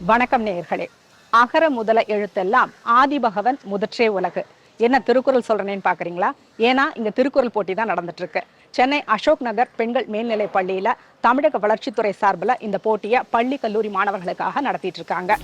வணக்கம் நேயர்களே. அகர முதல எழுத்தெல்லாம் ஆதிபகவன் முதற்றே உலகு. என்ன திருக்குறள் சொல்றேன்னு பாக்குறீங்களா? ஏன்னா இங்க திருக்குறள் போட்டி தான் நடந்துட்டு இருக்கு. சென்னை அசோக் நகர் பெண்கள் மேல்நிலை பள்ளியில தமிழக வளர்ச்சித்துறை சார்பில் இந்த போட்டியை பள்ளி கல்லூரி மாணவர்களுக்காக நடத்திட்டு இருக்காங்க.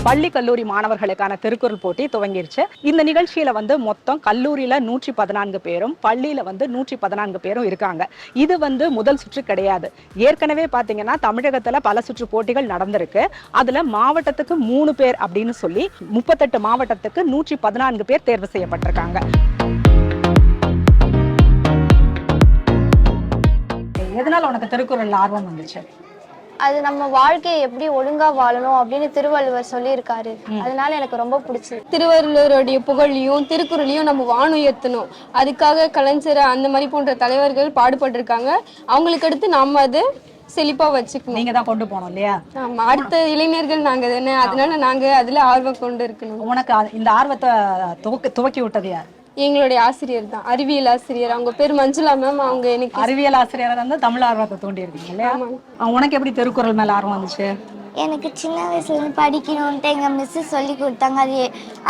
பள்ளி கல்லூரி மாணவர்களுக்கான திருக்குறள் போட்டி துவங்கிருச்சு. இந்த நிகழ்ச்சியில மொத்தம் கல்லூரியில 114 பேரும் பள்ளியில 114 பேரும் இருக்காங்க. இது முதல் சுற்று கிடையாது. ஏற்கனவே பாத்தீங்கன்னா தமிழகத்துல பல சுற்று போட்டிகள் நடந்திருக்கு. அதுல மாவட்டத்துக்கு 3 பேர் அப்படின்னு சொல்லி 38 மாவட்டத்துக்கு 114 பேர் தேர்வு செய்யப்பட்டிருக்காங்க. எதனால உனக்கு திருக்குறள் ஆர்வம் வந்துச்சு? அது நம்ம வாழ்க்கையை எப்படி ஒழுங்கா வாழணும் அப்படின்னு திருவள்ளுவர் சொல்லியிருக்காரு. அதனால எனக்கு ரொம்ப பிடிச்சது. திருவள்ளுவருடைய புகழையும் திருக்குறளையும் நம்ம வானுயர்த்தணும். அதுக்காக கலைஞர் அந்த மாதிரி போன்ற தலைவர்கள் பாடுபட்டிருக்காங்க. அவங்களுக்கு அடுத்து நாம அது செழிப்பா வச்சுக்கணும். நீங்க தான் கொண்டு போனோம் இல்லையா? ஆமா, அடுத்த இளைஞர்கள் நாங்க தானே, அதனால நாங்க அதுல ஆர்வம் கொண்டு இருக்கணும். உனக்கு இந்த ஆர்வத்தை துவக்கி விட்டது யார்? எங்களுடைய ஆசிரியர் தான், அறிவியல் ஆசிரியர். அவங்க பேர் மஞ்சுளா மேம். அவங்க எனக்கு அறிவியல் ஆசிரியர் தமிழ் ஆர்வத்தை தோண்டி இருக்கீங்க இல்லையா? உனக்கு எப்படி திருக்குறள் மேல ஆர்வம் வந்துச்சு? எனக்கு சின்ன வயசுல இருந்து படிக்கணும்ட்டு எங்க மிஸ் சொல்லி கொடுத்தாங்க. அது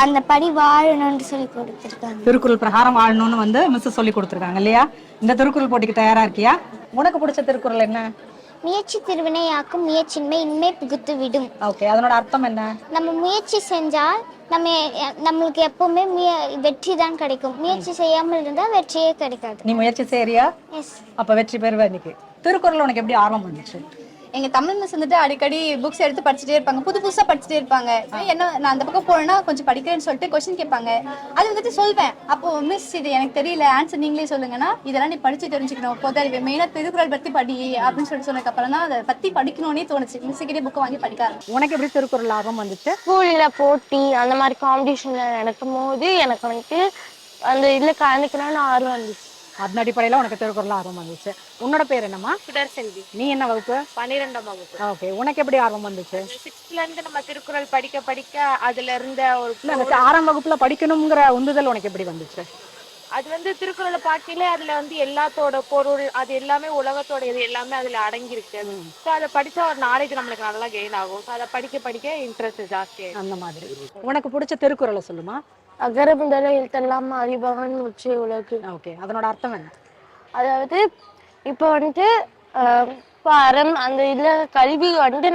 அந்த படி வாழணும்னு சொல்லி கொடுத்துருக்காங்க. திருக்குறள் பிரகாரம் வாழணும்னு மிஸ் சொல்லி கொடுத்துருக்காங்க இல்லையா? இந்த திருக்குறள் போட்டிக்கு தயாரா இருக்கியா? உனக்கு பிடிச்ச திருக்குறள் என்ன? முயற்சி திருவினையாக்கும், முயற்சின்மை இன்மை புகுத்து விடும். ஓகே, அதனோட அர்த்தம் என்ன? நம்ம முயற்சி செஞ்சால் நம்மளுக்கு எப்பவுமே வெற்றி தான் கிடைக்கும். முயற்சி செய்யாமல் இருந்தா வெற்றியே கிடைக்காது. நீ முயற்சி செய்யறியா? எஸ். அப்ப வெற்றி பெறுவ. இன்னைக்கு திருக்குறள் உனக்கு எப்படி ஆர்வம் வந்துச்சு? எங்க தமிழ் மிஸ் அடிக்கடி புக்ஸ் எடுத்து படிச்சுட்டே இருப்பாங்க, புதுசா படிச்சுட்டே இருப்பாங்க. என்ன நான் அந்த பக்கம் போனா கொஞ்சம் படிக்கிறேன்னு சொல்லிட்டு கொஸ்டின் கேட்பாங்க. அது சொல்வேன். அப்போ மிஸ் இது எனக்கு தெரியல, ஆன்சர் நீங்களே சொல்லுங்கன்னா, இதெல்லாம் நீ படிச்சு தெரிஞ்சுக்கணும், பொது மெயினா திருக்குறள் பத்தி படி அப்படின்னு சொன்னதுக்கு அப்புறம் தான் அதை பத்தி படிக்கணும்னே தோணுச்சு. மிஸ் கிட்டே புக் வாங்கி படிக்காரு. உனக்கு எப்படி திருக்குறள் ஆர்வம் வந்துச்சு? ஸ்கூல்ல போட்டி அந்த மாதிரி காம்படிஷன்ல நடக்கும் போது எனக்கு அந்த இதுல கலந்துக்கணும்னு ஆர்வம் வந்துச்சு. அதன் அடிப்படையில உனக்கு திருக்குறள் ஆர்வம் வந்துச்சு. உன்னோட பேர் என்னம்மா? சுடர்செல்வி. நீ என்ன வகுப்பு? 12ஆம் வகுப்பு. ஓகே, உனக்கு எப்படி ஆர்வம் வந்துச்சு? 6th இருந்து நம்ம திருக்குறள் படிக்க படிக்க அதுல இருந்த ஒரு 6ஆம் வகுப்புல படிக்கணுங்கிற உந்துதல் உனக்கு எப்படி வந்துச்சு? அது திருக்குறளை பார்க்கல, அதுல எல்லாத்தோட பொருள் அது எல்லாமே உலகத்தோட இது எல்லாமே அதுல அடங்கியிருக்கு. ஸோ அதை படிச்சா ஒரு நாலேஜ் நம்மளுக்கு நல்லா கெயின் ஆகும். ஸோ அதை படிக்க படிக்க இன்ட்ரெஸ்ட் ஜாஸ்தி. அந்த மாதிரி உனக்கு பிடிச்ச திருக்குறளை சொல்லுமா? அகர முதல எழுத்தெல்லாம் ஆதிபகவன் முதற்றே உலகு. ஓகே, அதனோட அர்த்தம் என்ன? அதாவது இப்போ அறம் அந்த இதுல கல்வி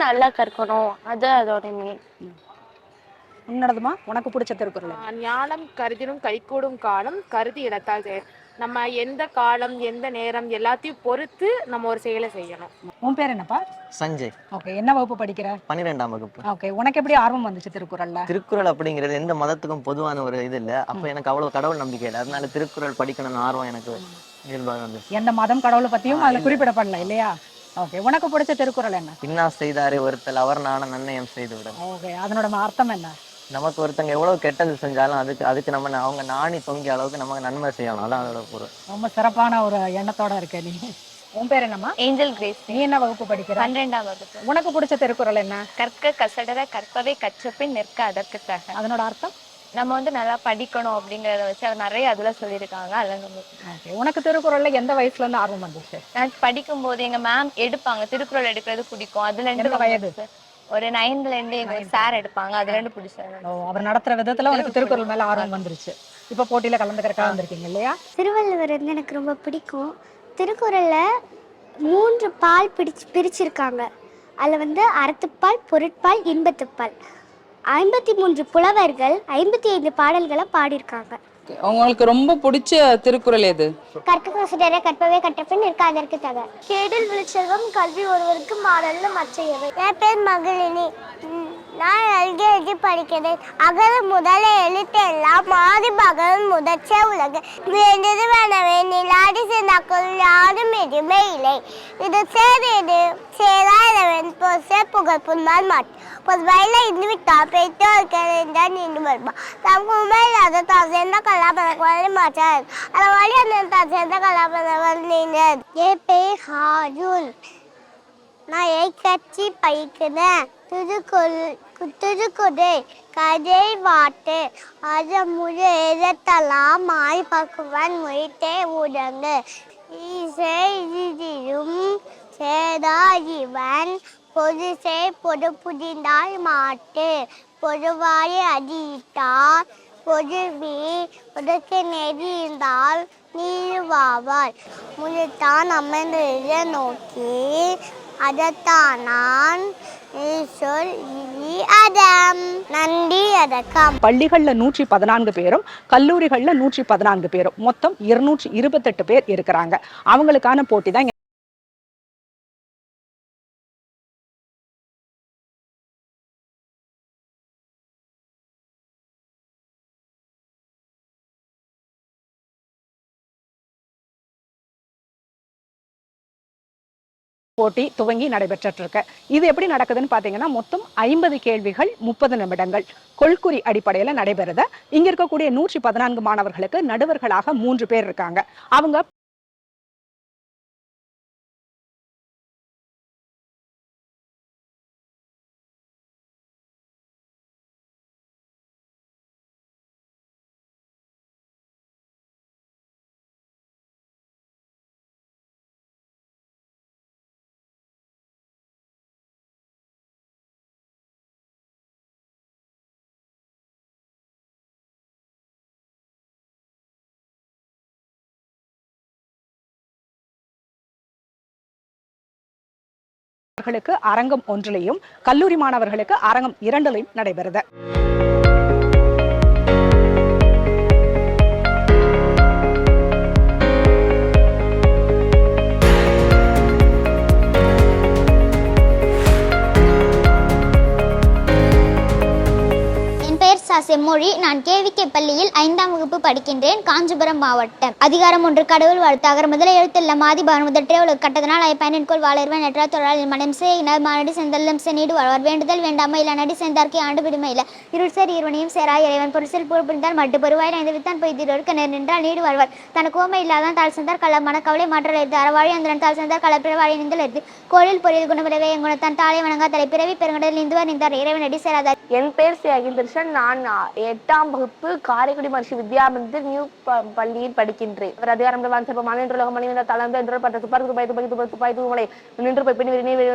நல்லா கற்கணும், அது அதோட மீன். உன்னோடதுமா? உனக்கு பிடிச்ச திருக்குறள்? ஞானம் கருதினும் கைகூடும் காலம் கருதி இடத்தால் நம்ம எந்த காலம் எந்த நேரம் எல்லாத்தையும் பொறுத்து நம்ம ஒரு செயலை செய்யணும். உன் பேர் என்னப்பா? சஞ்சய். ஓகே, என்ன வகுப்பு படிக்கிற? 12ஆம் வகுப்பு. ஓகே, உனக்கு எப்படி ஆர்வம் வந்துச்சு திருக்குறள்ல? திருக்குறள் அப்படிங்கிறது எந்த மதத்துக்கும் பொதுவான ஒரு இது இல்ல. அப்ப எனக்கு அவ்வளவு கடவுள் நம்பிக்கை இல்லை. அதனால திருக்குறள் படிக்கணும்னு ஆர்வம் எனக்கு இயல்பாக வந்துச்சு. எந்த மதம் கடவுளை பத்தியும் அதுல குறிப்பிடப்படல இல்லையா? ஓகே, உனக்கு பிடிச்ச திருக்குறள் என்ன? பின்னா செய்தாரே ஒருத்தல் அவர் நான நன்னயம் செய்து விட. ஓகே, அதனோட அர்த்தம் என்ன? நமக்கு ஒருத்தங்க எவ்வளவு கெட்டது செஞ்சாலும் அதுக்கு நம்ம அவங்க நாணி தொங்கிய அளவுக்கு நமக்கு நன்மை செய்யணும். அதான் அதோட பொருள். ரொம்ப சிறப்பான ஒரு எண்ணத்தோட இருக்க நீ. உன் பேர் என்னம்மா? Angel grace. நீ என்ன வகுப்பு படிக்கிற? 12ஆம் வகுப்பு. உனக்கு பிடிச்ச திருக்குறள் என்ன? கற்க கசடர கற்பவை கற்றபின் நிற்க அதற்கு தக. அதனோட அர்த்தம்? நம்ம நல்லா படிக்கணும் அப்படிங்கறத வச்சு அவர் நிறைய அதுல சொல்லியிருக்காங்க. ஓகே, உனக்கு திருக்குறள்ல எந்த வயசுல இருந்து ஆர்வம் வந்துச்சு? நான் படிக்கும் போது எங்க மேம் எடுப்பாங்க, திருக்குறள் எடுக்கிறது பிடிக்கும். அதுல இருந்து வயது ஒரு 9th இருந்து எங்க சார் எடுப்பாங்க, அதுல இருந்து பிடிச்சாங்க. அவர் நடத்துற விதத்துல உனக்கு திருக்குறள் மேல ஆர்வம் வந்துருச்சு. இப்ப போட்டியில கலந்துக்கிறதுக்காக வந்திருக்கீங்க இல்லையா? திருவள்ளுவர் எனக்கு ரொம்ப பிடிக்கும். திருக்குறள்ல 3 பால் பிரிச்சிருக்காங்க. அதுல அறத்துப்பால், பொருட்பால், இன்பத்துப்பால். 53 புலவர்கள் 55 பாடல்களை பாடியிருக்காங்க. உங்களுக்கு ரொம்ப பிடிச்ச திருக்குறள் எது? கற்க கசடர கற்பவே கற்றபின் நிற்க அதற்கு தக. கேடில் விழுச்செல்வம் கல்வி ஒருவருக்கு மாடல்ல மற்றையவை. என் பேர் மகளினி. நான் எல்கேஜி படிக்கிறேன். அகர முதல எழுத்தெல்லாம் மாறி பகல் முதற்சே உலகு வேண்டது வேணவே நிலாடி சேர்ந்தாக்கள் யாரும் எதுவுமே இல்லை. இது சேரது சேராதவன் பொசே புகழ் புண்மால் மாட்டு ஒரு வயல இருந்து விட்டா பெய்து வைக்கிறேன் நின்று வருமா தம் கும்பல் இல்லாத தான் சேர்ந்த கலாபரங்களை மாற்றார் அந்த வழி அந்த தான் சேர்ந்த கலாபரங்கள் நீங்கள். என் பேர் ஹாஜுல். நான் கட்சி படிக்கிறேன். திருக்குறள் கதை வாட்டு அது முழு எழுத்தெல்லாம் மாறி பக்குவன் மொழித்தே உடங்கு இசையும் சேதாஜிவன் பொது பொது புதிந்தால் மாட்டு பொதுவாய் அதிட்டால் பொதுவி உதற்கு நெறி இருந்தால் நீழ்வாவாள் முழுத்தான் அமர்ந்து நோக்கி அதத்தான் நான் சொல் அதம் நன்றி அதக்கம். பள்ளிகள்ல 114 பேரும் கல்லூரிகள்ல 114 பேரும் மொத்தம் 228 பேர் இருக்கிறாங்க. அவங்களுக்கான போட்டி தான் போட்டி துவங்கி நடைபெற்று இருக்கு. இது எப்படி நடக்குதுன்னு பாத்தீங்கன்னா மொத்தம் 50 கேள்விகள் 30 நிமிடங்கள் கொள்குறி அடிப்படையில நடைபெறுது. இங்க இருக்கக்கூடிய 114 மாணவர்களுக்கு நடுவர்களாக 3 பேர் இருக்காங்க. அவங்க அரங்கம் 1லையும் கல்லூரி மாணவர்களுக்கு அரங்கம் 2லையும் நடைபெறுது. செம்மொழி. நான் கேவிகே பள்ளியில் 5ஆம் வகுப்பு படிக்கின்றேன். காஞ்சிபுரம் மாவட்டம். அதிகாரம் 1 கடவுள் வாழ்த்தாக முதல எழுத்தெல்லாம் மாதிபான் முதற்றே உலக கட்டதனால் பயனின்கோள் வாழர்வன் என்ற தொழில் மனம் செய்யினர் மானடி செந்தல்லம் சென்னீடு வாழ்வார் வேண்டுதல் வேண்டாம இல்ல நடி சென்றார்க்கே ஆண்டு விடுமை இல்ல இருள் சேர் இருவனையும் சேராய் இறைவன் பொருசில் புரிந்தால் மட்டு பருவாய் ஐந்து வித்தான் பொய்திரோருக்கு நின்றால் நீடு வாழ்வார் தனக்கு ஓமை இல்லாதான் தாழ் சென்றார் களமான கவலை மாற்றல் எடுத்து அறவாழி அந்தரன் தாழ் சென்றார் களப்பிறவாழி நிந்தல் எடுத்து கோழில் பொறியில் குணவிடவே எங்குணத்தான் தாளை வணங்கா தலைப்பிறவி பெருங்கடல் நீந்துவார் நின்றார் இறைவன் அடி சேராதார். என் பேர் அகில்தர்ஷன். நான் 8ஆம் வகுப்பு காரைக்குடி மகர்ஷி வித்யாமந்திர் நியூ பள்ளியில் படிக்கின்றேன். அதிகாரம் மாநில மணிவந்த தளர்ந்து என்று பட்ட துப்பாக்கி துப்பாய் தூமலை நின்று போய் பின் விரிவு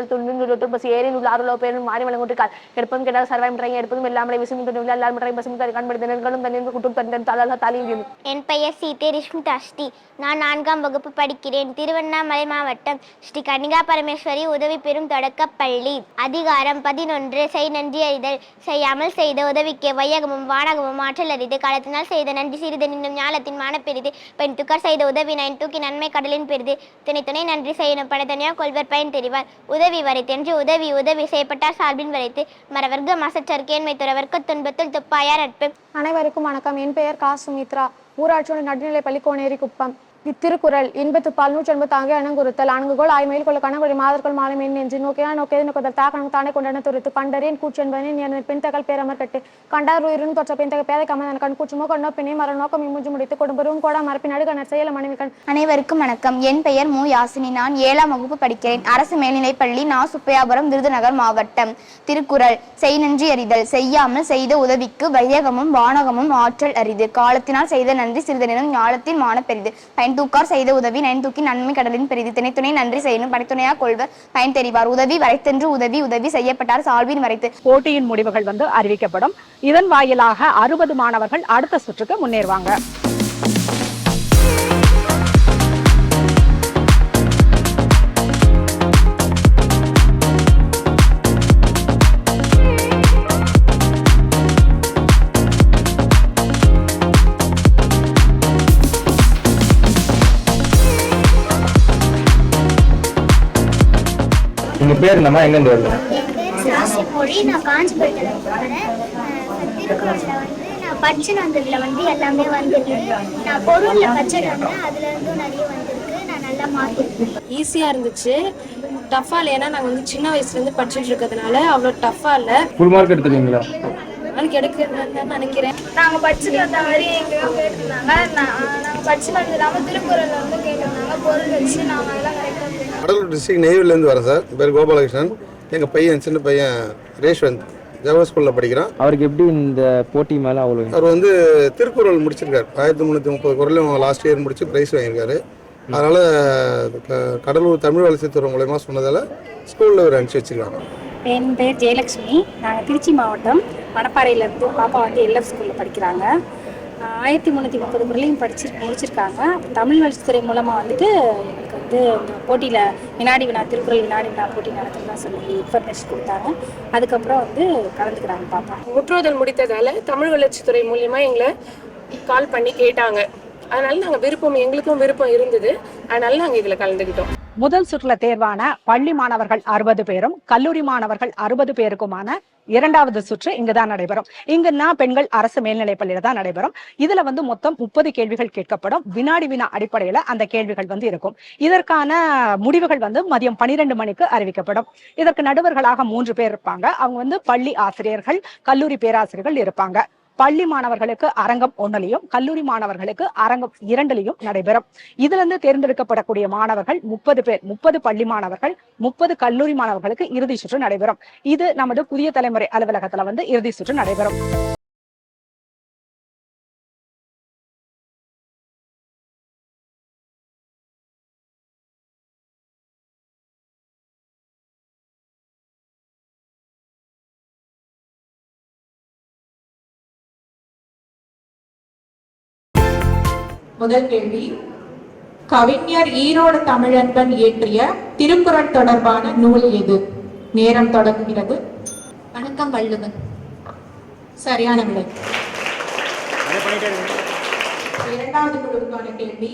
ஏரின் உள்ள ஆறுலோ பேரும் மாறி வழங்கிட்டார் எடுப்பதும் கேட்டால் சர்வாய் முறையை எடுப்பதும் எல்லாமே விசும் எல்லாரும் முறையும் பசும் கண்படுத்தினர்களும் தண்ணீர் குட்டும் தன் தலாக தாலியும். என் பெயர் சீதே ரிஷ்மிதா ஸ்ரீ. நான் 4ஆம் வகுப்பு படிக்கிறேன். திருவண்ணாமலை மாவட்டம் ஸ்ரீ கன்னிகா பரமேஸ்வரி உதவி பெறும் தொடக்கப் பள்ளி. அதிகாரம் 11 செய் நன்றி அறிதல். செய்யாமல் செய்த உதவிக்கு வையகமும் வானகமும் ஆற்றல் அறிது காலத்தினால் செய்த நன்றி சிறிது நின்னும் ஞாலத்தின் மான பெரிது பெண் துக்கார் செய்த உதவி நயன் தூக்கி நன்மை கடலின் பெரிது துணை துணை நன்றி செய்யணும் பட தனியாக கொள்வர் பயன் தெரிவார். உதவி வரைத்தென்று உதவி உதவி செய்யப்பட்டார் சார்பின் வரைத்து மரவர்க்க மசச்சற்கேன்மை துறவர்க்க துன்பத்தில் துப்பாயார் நட்பு. அனைவருக்கும் வணக்கம். என் பெயர் கா சுமித்ரா. ஊராட்சியோட நடுநிலைப்பள்ளி கோனேரி குப்பம். இத்திருக்குறள் இன்பத்துப்பால் 180 அணங்குறுத்தல் அணங்குகோள் ஆய்மையில் கொள்ள கணவரி மாதர்கள் மாலை மென் என்று நோக்கினால் நோக்கியது நோக்கதல் தாக்கணம் தானே கொண்டன துருத்து பண்டறின் கூச்சென்பனின் என் பெண்தகள் பேரமர் கட்டு கண்டார் உயிரும் தொற்ற பெண்தக பேதை கமதன் கண் கூச்சுமோ கொண்டோ பெண்ணை மர நோக்கம் இம்முஞ்சு முடித்து கொடும்பரும் கோடா மரப்பின் நடுகணர் செயல மனைவி கண். அனைவருக்கும் வணக்கம். என் பெயர் மு யாசினி. நான் 7ஆம் வகுப்பு படிக்கிறேன். அரசு மேல்நிலைப்பள்ளி நா சுப்பையாபுரம் விருதுநகர் மாவட்டம். திருக்குறள் செய் நன்றி அறிதல். செய்யாமல் செய்த உதவிக்கு வையகமும் வானகமும் ஆற்றல் அரிது காலத்தினால் செய்த நன்றி சிறிதனினும் ஞாலத்தின் மான பெரிது பயன் தூக்கார் செய்த உதவி நயன் தூக்கி நன்மை கடலின் பெரிது திணை துணை நன்றி செய்யணும் படைத்துணையா கொள்வர் பயன் தெரிவார். உதவி வரைத்தென்று உதவி உதவி செய்யப்பட்டார் சால்வின் வரைத்து. போட்டியின் முடிவுகள் அறிவிக்கப்படும். இதன் வாயிலாக 60 மாணவர்கள் அடுத்த சுற்றுக்கு முன்னேறுவாங்க. உங்க பேர் என்னம்மா? எங்க இருந்து வருது? மொழி. நான் காஞ்சிபுரத்தில் போகிறேன். திருக்குறளில் வந்து நான் படிச்சுன்னு வந்ததில் வந்து எல்லாமே வந்துருக்கு. நான் பொருளில் படிச்சுட்டு வந்தேன், அதில் இருந்தும் நிறைய வந்திருக்கு. நான் நல்லா மார்க் எடுத்தேன். ஈஸியாக இருந்துச்சு, டஃப்பாக இல்லை. ஏன்னா நாங்கள் வந்து சின்ன வயசுலேருந்து படிச்சுட்டு இருக்கிறதுனால அவ்வளோ டஃப்பாக இல்லை. ஃபுல் மார்க் எடுத்துருவீங்களா? எனக்கு எடுக்கிறேன்னு நினைக்கிறேன். நாங்கள் படிச்சுட்டு வந்த மாதிரி எங்கேயோ கேட்டிருந்தாங்க. நாங்கள் படிச்சுட்டு வந்தது இல்லாமல் திருக்குறள் வந்து கேட்டிருந்தாங்க. பொருள் வச்சு நாங்கள் அதெல்லாம் கரெக்டாக. கடலூர் டிஸ்ட்ரிக்ட் நெய்வேலிலேருந்து வரேன் சார். என் பேர் கோபாலகிருஷ்ணன். எங்கள் பையன் சின்ன பையன் ரேஷ்வந்த் ஜவஹர் ஸ்கூலில் படிக்கிறான். அவருக்கு எப்படி இந்த போட்டி மேலே அவ்வளோ? அவர் வந்து திருக்குறள் முடிச்சிருக்காரு. 1330 குறளையும் லாஸ்ட் இயர் முடிச்சு ப்ரைஸ் வாங்கியிருக்காரு. அதனால் கடலூர் தமிழ் வளர்ச்சித்துறை மூலயமா சொன்னதால் ஸ்கூலில் ஒரு அனுப்பிச்சி வச்சுருக்காங்க. என் பேர் ஜெயலக்ஷ்மி. நாங்கள் திருச்சி மாவட்டம் மணப்பாறையிலேருந்து பாப்பா வந்து எல்எஃப் ஸ்கூலில் படிக்கிறாங்க. 1330 குறளையும் முடிச்சிருக்காங்க. தமிழ் வளர்ச்சித்துறை மூலமாக வந்துட்டு எங்களுக்கு வந்து இந்த போட்டியில் வினாடி வினா திருக்குறள் வினாடி வினா போட்டி நடத்துறதா சொல்லி இன்ஃபர்மேஷன் கொடுத்தாங்க. அதுக்கப்புறம் வந்து கலந்துக்கிறாங்க பாப்பா. முற்றுதல் முடித்ததால் தமிழ் வளர்ச்சித்துறை மூலிமா எங்களை கால் பண்ணி கேட்டாங்க. அதனால நாங்கள் எங்களுக்கும் விருப்பம் இருந்தது. அதனால நாங்கள் இதில் கலந்துக்கிட்டோம். முதல் சுற்றுல தேர்வான பள்ளி மாணவர்கள் 60 பேரும் கல்லூரி மாணவர்கள் 60 பேருக்குமான இரண்டாவது சுற்று இங்குதான் நடைபெறும். இங்குன்னா பெண்கள் அரசு மேல்நிலைப் பள்ளியில தான் நடைபெறும். இதுல வந்து மொத்தம் 30 கேள்விகள் கேட்கப்படும். வினாடி வினா அடிப்படையில அந்த கேள்விகள் வந்து இருக்கும். இதற்கான முடிவுகள் வந்து மதியம் 12 மணிக்கு அறிவிக்கப்படும். இதற்கு நடுவர்களாக 3 பேர் இருப்பாங்க. அவங்க வந்து பள்ளி ஆசிரியர்கள், கல்லூரி பேராசிரியர்கள் இருப்பாங்க. பள்ளி மாணவர்களுக்கு அரங்கம் 1லையும் கல்லூரி மாணவர்களுக்கு அரங்கம் 2லையும் நடைபெறும். இதுல இருந்து தேர்ந்தெடுக்கப்படக்கூடிய மாணவர்கள் 30 பேர், 30 பள்ளி மாணவர்கள், 30 கல்லூரி மாணவர்களுக்கு இறுதி சுற்று நடைபெறும். இது நமது புதிய தலைமுறை அலுவலகத்துல வந்து இறுதி சுற்று நடைபெறும். முதல் கேள்வி, கவிஞர் ஈரோடு தமிழன்பன் இயற்றிய திருக்குறள் தொடர்பான நூல் எது? நேரம் தொடங்குகிறது. வணக்கம் வள்ளுவன். சரியான விடை. இரண்டாவது குழுவுக்கான கேள்வி,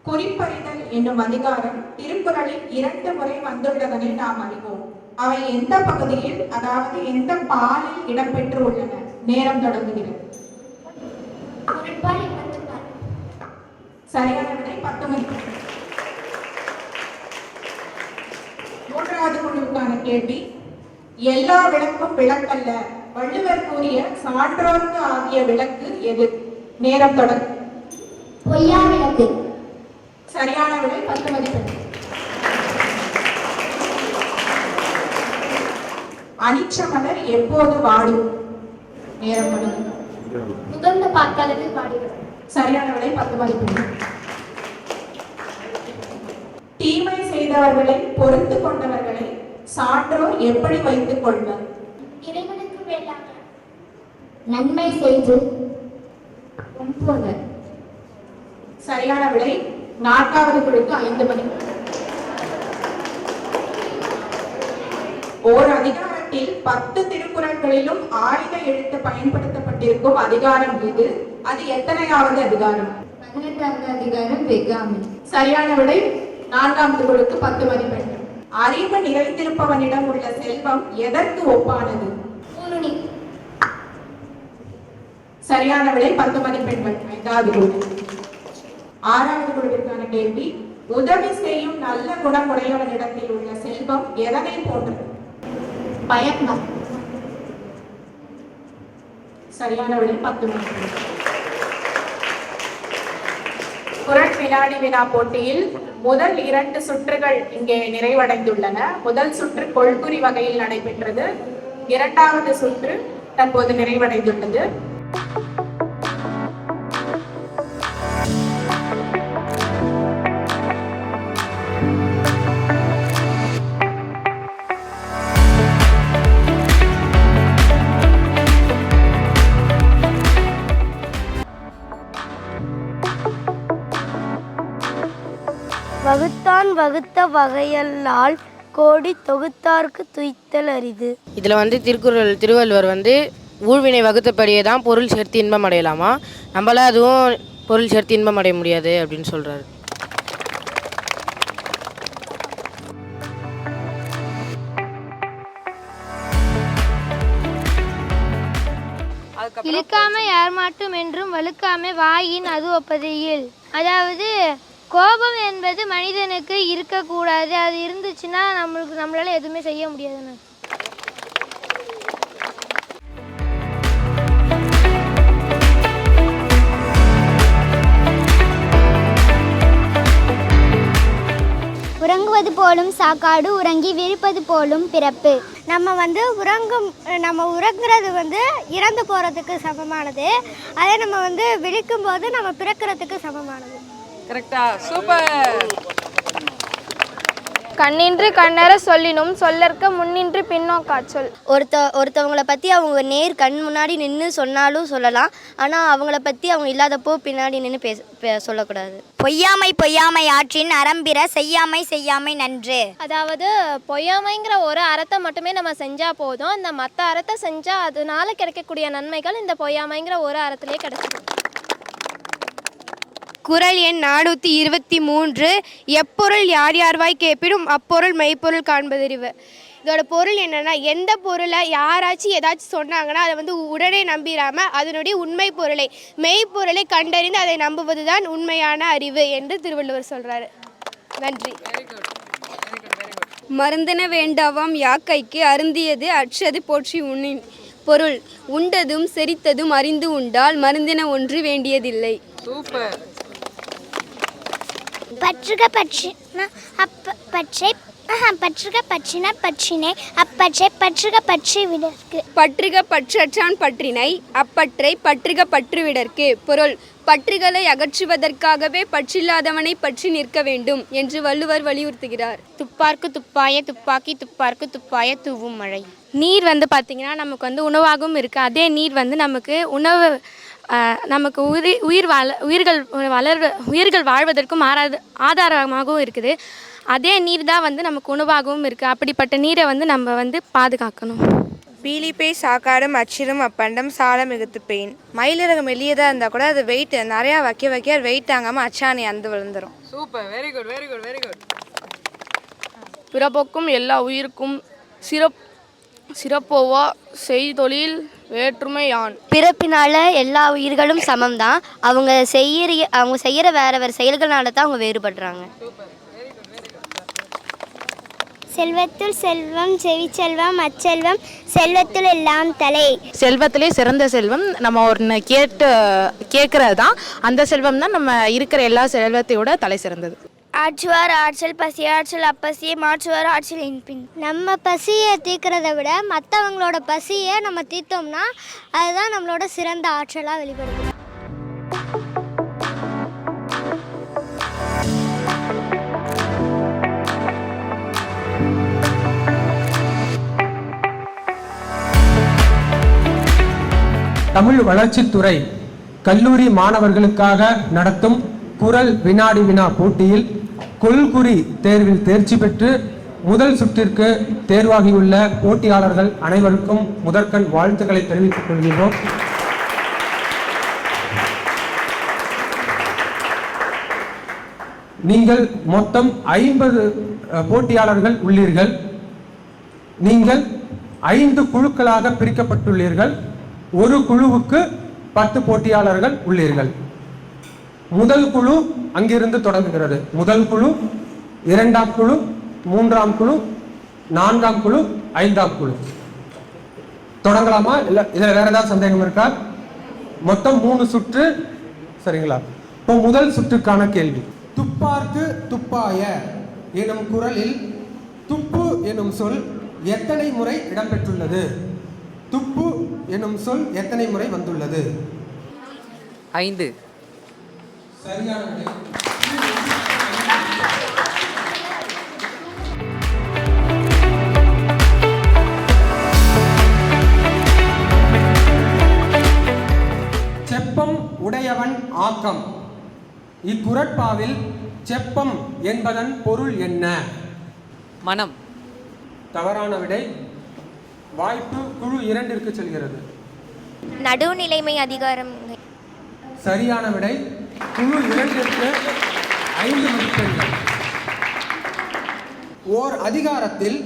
குறிப்பறிதல் என்னும் அதிகாரம் திருக்குறளில் 2 முறை வந்துள்ளதனை நாம் அறிவோம். அவை எந்த பகுதியில், அதாவது எந்த பாலில் இடம்பெற்று உள்ளன? நேரம் தொடங்குகிறது. சரியான விடை 10 மணி. மூன்றாவது குழுவுக்கான கேள்வி, எல்லா விளக்கும் விளக்கல்ல, வள்ளுவர் கூறிய சான்றோர்க்கு ஆகிய விளக்கு எது? நேரம் தொடங்கும். பொய்யா விளக்கு. சரியான விடை 10 மதிப்பெண். அனிச்சமலர் எப்போது வாடும்? நேரம் தொடங்கும். முகர்ந்து பார்க்காதது பாடுகிறது. சரியான விடை 10 மதிப்பெண். தீமை செய்தவர்களை பொறுத்து கொண்டவர்களை சான்றோர் எப்படி வைத்துக் கொள்வர்? இறைவனுக்கு வேண்டாம் நன்மை செய்து சரியான விடை. நான்காவது குழுக்கு 5 மணி. ஓர் அதிகாரத்தில் 10 திருக்குறள்களிலும் ஆயுத எழுத்து பயன்படுத்தப்பட்டிருக்கும் அதிகாரம் இது. அது எத்தனையாவது அதிகாரம்? 18வது அதிகாரம் வெகாமை. சரியான விடை. நான்காவது குழுக்கு 10 மதிப்பெண். அறிவு நிறைந்திருப்பவனிடம் உள்ள செல்வம் எதற்கு ஒப்பானது? சரியான விடை 10 மதிப்பெண்கள். 5வது குழு. 6வது குழுவிற்கான கேள்வி, உதவி செய்யும் நல்ல குணமுடையவனிடத்தில் உள்ள செல்வம் எதனை போன்றது? பயன்தான். சரியான விடை 10 மதிப்பெண்கள். குறள் வினாடி வினா போட்டியில் முதல் 2 சுற்றுகள் இங்கே நிறைவடைந்துள்ளன. முதல் சுற்று கொள்குறி வகையில் நடைபெற்றது. இரண்டாவது சுற்று தற்போது நிறைவடைந்துள்ளது. வகுத்தான் வகுத்த வகையல்லால் கோடி தொகுத்தார்க்கு துய்த்தல் அரிது. இதில் வந்து திருவள்ளுவர் வந்து ஊழ்வினை வகுத்தபடியே தான் பொருள் சேர்த்து இன்பம் அடையலாமா, நம்மளால அதுவும் பொருள் சேர்த்து இன்பம் அடைய முடியாது அப்படின்னு சொல்கிறாரு. இழுக்காம யார்மாட்டும் என்றும் வலுக்காம வாயின் அது ஒப்பதையில். அதாவது கோபம் என்பது மனிதனுக்கு இருக்கக்கூடாது. அது இருந்துச்சுன்னா நம்மளால எதுவுமே செய்ய முடியாதுன்னு. உறங்குவது போலும் சாக்காடு, உறங்கி விழிப்பது போலும் பிறப்பு. நம்ம உறங்குறது இறந்து போகிறதுக்கு சமமானது. அதே நம்ம விழிக்கும் போது நம்ம பிறக்கிறதுக்கு சமமானது. கரெக்டா? சூப்பர். கண்ணின்று கண்ணற சொல்லினும் சொல்லற்க முன்னின்று பின்னோக்காச்சொல். ஒருத்தவங்களை பற்றி அவங்க கண் முன்னாடி நின்று சொன்னாலும் சொல்லலாம். ஆனால் அவங்கள பற்றி அவங்க இல்லாதப்போ பின்னாடி நின்று சொல்லக்கூடாது. பொய்யாமை ஆற்றின் அறம்பிற செய்யாமை நன்று. அதாவது பொய்யாமைங்கிற ஒரு அறத்தை மட்டுமே நம்ம செஞ்சால் போதும். இந்த மற்ற அறத்தை செஞ்சால் அதனால கிடைக்கக்கூடிய நன்மைகள் இந்த பொய்யாமைங்கிற ஒரு அறத்திலே கிடைச்சிடும். குறள் எண் 423. எப்பொருள் யார் யார்வாய் கேட்பிடும் அப்பொருள் மெய்ப்பொருள் காண்பதறிவு. இதோட பொருள் என்னென்னா, எந்த பொருளை யாராச்சும் ஏதாச்சும் சொன்னாங்கன்னா அதை உடனே நம்பிடாமல் அதனுடைய உண்மை பொருளை மெய்ப்பொருளை கண்டறிந்து அதை நம்புவது தான் உண்மையான அறிவு என்று திருவள்ளுவர் சொல்கிறாரு. நன்றி. மருந்தன வேண்டாவாம் யாக்கைக்கு அருந்தியது அற்றது போற்றி உண்ணின். பொருள்: உண்டதும் செரித்ததும் அறிந்து உண்டால் மருந்தின ஒன்று வேண்டியதில்லை. சூப்பர். பற்றுக பற்றின அப்பற்றை பற்றுக பற்றின பற்றினை அப்பற்றை பற்றுக பற்றி விடற்கு. பற்றுக பற்றற்றான் பற்றினை அப்பற்றை பற்றுக பற்றுவிடற்கு. பொருள்: பற்றுகளை அகற்றுவதற்காகவே பற்றில்லாதவனை பற்றி நிற்க வேண்டும் என்று வள்ளுவர் வலியுறுத்துகிறார். துப்பார்க்கு துப்பாய துப்பாக்கி துப்பார்க்கு துப்பாய தூவும் மழை. நீர் பார்த்திங்கன்னா நமக்கு உணவாகவும் இருக்குது. அதே நீர் நமக்கு உணவு நமக்கு உயிர்கள் வாழ்வதற்கும் ஆதாரமாகவும் இருக்குது. அதே நீர் தான் நமக்கு உணவாகவும் இருக்குது. அப்படிப்பட்ட நீரை நம்ம பாதுகாக்கணும். பீலிப்பை சாக்காடும் அச்சிரும் அப்பண்டம் சால மிகுத்து பெயின். மயிலிறகு மெல்லியதாக இருந்தால் கூட அது வெயிட் நிறையா வைக்க வெயிட் தாங்காமல் அச்சாணி அந்த விழுந்துடும். Super. Very good very good very good. பிறப்புக்கும் எல்லா உயிருக்கும் சிறப்போவா செய்தொழில் வேற்றுமையான். பிறப்பினால எல்லா உயிர்களும் சமம்தான். அவங்க செய்கிற வேற செயல்களால தான் அவங்க வேறுபடுறாங்க. செல்வத்துள் செல்வம் செவிச்செல்வம் அச்செல்வம் செல்வத்துள் எல்லாம் தலை. செல்வத்திலே சிறந்த செல்வம் நம்ம ஒன்று கேட்கறது தான். அந்த செல்வம் தான் நம்ம இருக்கிற எல்லா செல்வத்தையோட தலை சிறந்தது. ஆற்றுவார் ஆற்றல் பசியாற்றல் அப்பசியை மாற்றுவார் ஆற்றல் இன்பின். நம்ம பசியை தீர்க்கிறத விட மற்றவங்களோட பசியை நம்ம தீர்த்தோம்னா அதுதான் நம்மளோட சிறந்த ஆற்றலாக வெளிப்படுது. தமிழ் வளர்ச்சித்துறை கல்லூரி மாணவர்களுக்காக நடத்தும் குறள் வினாடி வினா போட்டியில் கொள்குறி தேர்வில் தேர்ச்சி பெற்று முதல் சுற்றிற்கு தேர்வாகியுள்ள போட்டியாளர்கள் அனைவருக்கும் முதற்கண் வாழ்த்துக்களை தெரிவித்துக் கொள்கின்றோம். நீங்கள் மொத்தம் 50 போட்டியாளர்கள் உள்ளீர்கள். நீங்கள் 5 குழுக்களாக பிரிக்கப்பட்டுள்ளீர்கள். ஒரு குழுவுக்கு 10 போட்டியாளர்கள் உள்ளீர்கள். முதல் குழு அங்கிருந்து தொடங்குகிறது. முதல் குழு, 2ஆம் குழு, 3ஆம் குழு, 4ஆம் குழு, 5ஆம் குழு. தொடங்கலாமா? இல்ல இதுல வேற ஏதாவது சந்தேகம் இருக்கா? மொத்தம் 3 சுற்று. சரிங்களா? இப்போ முதல் சுற்றுக்கான கேள்வி. துப்பார்க்கு துப்பாய எனும் குறளில் துப்பு எனும் சொல் எத்தனை முறை இடம்பெற்றுள்ளது? துப்பு எனும் சொல் எத்தனை முறை வந்துள்ளது? 5. சரியான விடை. செப்பம் உடையவன் ஆக்கம். இக்குறட்பாவில் செப்பம் என்பதன் பொருள் என்ன? மனம். தவறான விடை. வாய்ப்பு குழு 2ற்கு செல்கிறது. நடுநிலைமை அதிகாரம். சரியான விடை. குழு 2ற்கு 5 மதிப்பெண்கள். ஓர் அதிகாரத்தில்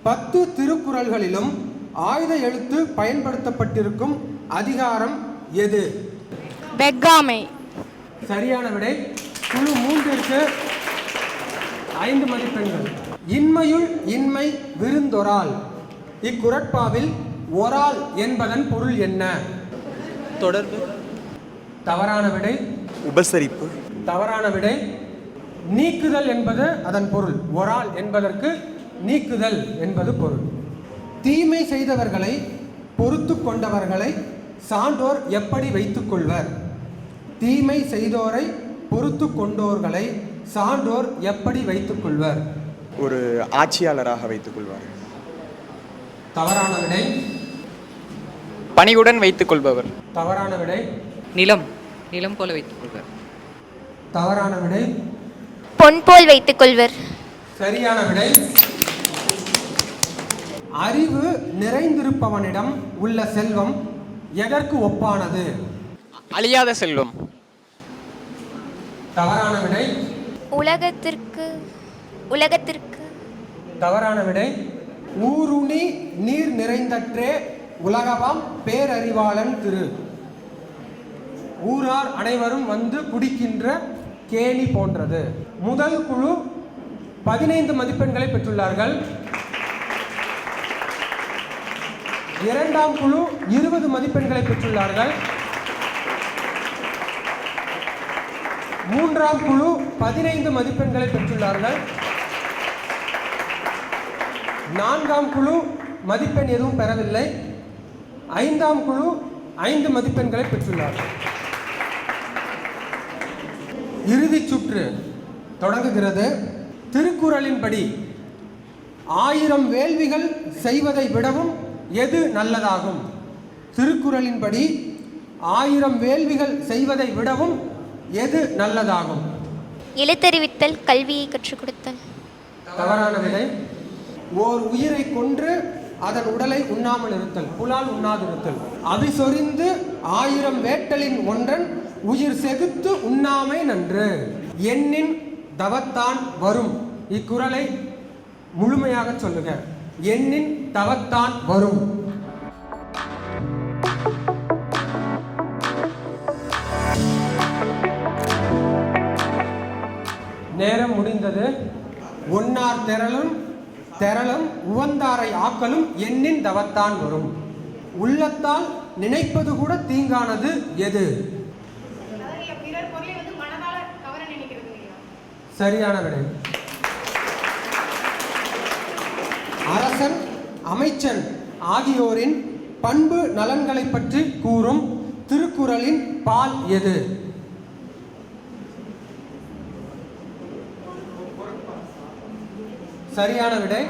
10 திருக்குறள்களிலும் ஆயுத எழுத்து பயன்படுத்தப்பட்டிருக்கும் அதிகாரம் எது? வெக்காமை. சரியான விடை. குழு 3ற்கு 5 மதிப்பெண்கள். இன்மையுள் இன்மை விருந்தொரால். இக்குறட்பாவில் ஒரால் என்பதன் பொருள் என்ன? தொடர்பு. தவறான விடை. உபசரிப்பு. தவறான விடை. நீக்குதல் என்பது அதன் பொருள். ஒரால் என்பதற்கு நீக்குதல் என்பது பொருள். தீமை செய்தவர்களை பொறுத்து கொண்டவர்களை சான்றோர் எப்படி வைத்துக் கொள்வர்? தீமை செய்தோரை பொறுத்து கொண்டோர்களை சான்றோர் எப்படி வைத்துக் கொள்வர்? ஒரு ஆட்சியாளராக வைத்துக் கொள்வார். தவறான விடை. பணிவுடன் வைத்துக் கொள்பவர். தவறான விடை. நிலம் நிலம் போல வைத்துக் கொள்வர். தவறான விடை. பொன் போல் வைத்துக் கொள்வர். சரியான விடை. அறிவு நிறைந்திருப்பவனிடம் உள்ள செல்வம் எதற்கு ஒப்பானது? அழியாத செல்வம். தவறான விடை. உலகத்திற்கு. உலகத்திற்கு. தவறான விடை. ஊருணி நீர் நிறைந்தற்றே உலகவாம் பேரறிவாளன் திரு. ஊரார் அனைவரும் வந்து குடிக்கின்ற கேலி போன்றது. முதல் குழு 15 மதிப்பெண்களை பெற்றுள்ளார்கள். இரண்டாம் குழு 20 மதிப்பெண்களை பெற்றுள்ளார்கள். மூன்றாம் குழு 15 மதிப்பெண்களை பெற்றுள்ளார்கள். நான்காம் குழு மதிப்பெண் எதுவும் பெறவில்லை. ஐந்தாம் குழு 5 மதிப்பெண்களை பெற்றுள்ளார்கள். இறுதிச் சுற்று தொடங்குகிறது. திருக்குறளின்படி 1000 வேள்விகள் செய்வதை விடவும் எது நல்லதாகும்? திருக்குறளின்படி 1000 வேள்விகள் செய்வதை விடவும் எது நல்லதாகும்? எழுத்தறிவித்தல், கல்வியை கற்றுக் கொடுத்தல். தவறான விடை. ஓர் உயிரை கொன்று அதன் உடலை உண்ணாமல் இருத்தல், புலால் உண்ணாதிருத்தல். அவி சொரிந்து 1000 வேட்டலின் ஒன்றன் உயிர் செகுத்து உண்ணாமை நன்று. எண்ணின் தவத்தான் வரும். இக்குறளை முழுமையாக சொல்லுக. எண்ணின் தவத்தான் வரும். நேரம் முடிந்தது. ஒன்னார் தெரலும் உவந்தாரை ஆக்கலும் எண்ணின் தவத்தான் வரும். உள்ளத்தால் நினைப்பது கூட தீங்கானது எது? சரியான விடை. அரசன், அமைச்சன் ஆகியோரின் பண்பு நலன்களை பற்றி கூறும் திருக்குறளின் பால் எது? சரியான விடை.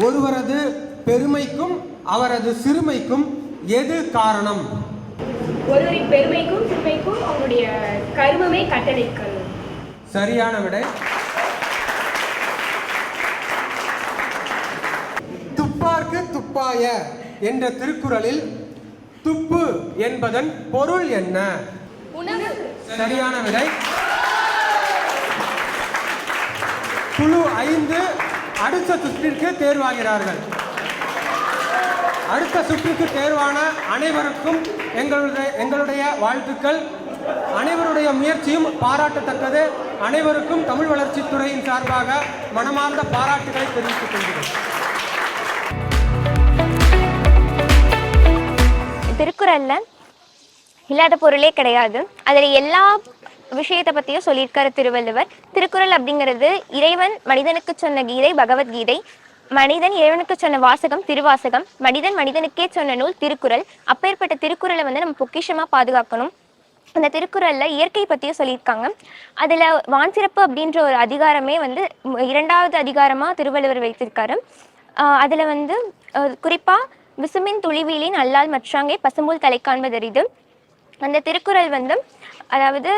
ஒருவரது பெருமைக்கும் அவரது சிறுமைக்கும் எது காரணம்? ஒருவரின் பெருமைக்கும் சிறுமைக்கும் அவருடைய கர்மமே கட்டளைக்கல். சரியான விடை. துப்பார்க்கு துப்பாய என்ற திருக்குறளில் துப்பு என்பதன் பொருள் என்ன? சரியான விடை. குழு 5 அடுத்த சுற்றிற்கு தேர்வாகிறார்கள். அடுத்த சுற்றுக்கு தேர்வான அனைவருக்கும் எங்களுடைய வாழ்த்துக்கள். அனைவருடைய முயற்சியும் பாராட்டத்தக்கது. அனைவருக்கும் தமிழ் வளர்ச்சித்துறையின் சார்பாக மனமார்ந்த பாராட்டுகளை தெரிவித்துக் கொள்கிறேன். திருக்குறள்ல இல்லாத பொருளே கிடையாது. அதில் எல்லா விஷயத்தை பற்றியும் சொல்லியிருக்காரு திருவள்ளுவர். திருக்குறள் அப்படிங்கிறது இறைவன் மனிதனுக்கு சொன்ன கீதை பகவத்கீதை. மனிதன் இறைவனுக்கு சொன்ன வாசகம் திருவாசகம். மனிதன் மனிதனுக்கே சொன்ன நூல் திருக்குறள். அப்பேற்பட்ட திருக்குறளை நம்ம பொக்கிஷமாக பாதுகாக்கணும். அந்த திருக்குறளில் இயற்கை பற்றியும் சொல்லியிருக்காங்க. அதில் வான்சிறப்பு அப்படின்ற ஒரு அதிகாரமே 2வது அதிகாரமாக திருவள்ளுவர் வைத்திருக்காரு. அதில் குறிப்பாக விசுமின் துளிவீலின் அல்லால் மற்றாங்கே பசும்புல் தலை காண்பதறிது. அந்த திருக்குறள் அதாவது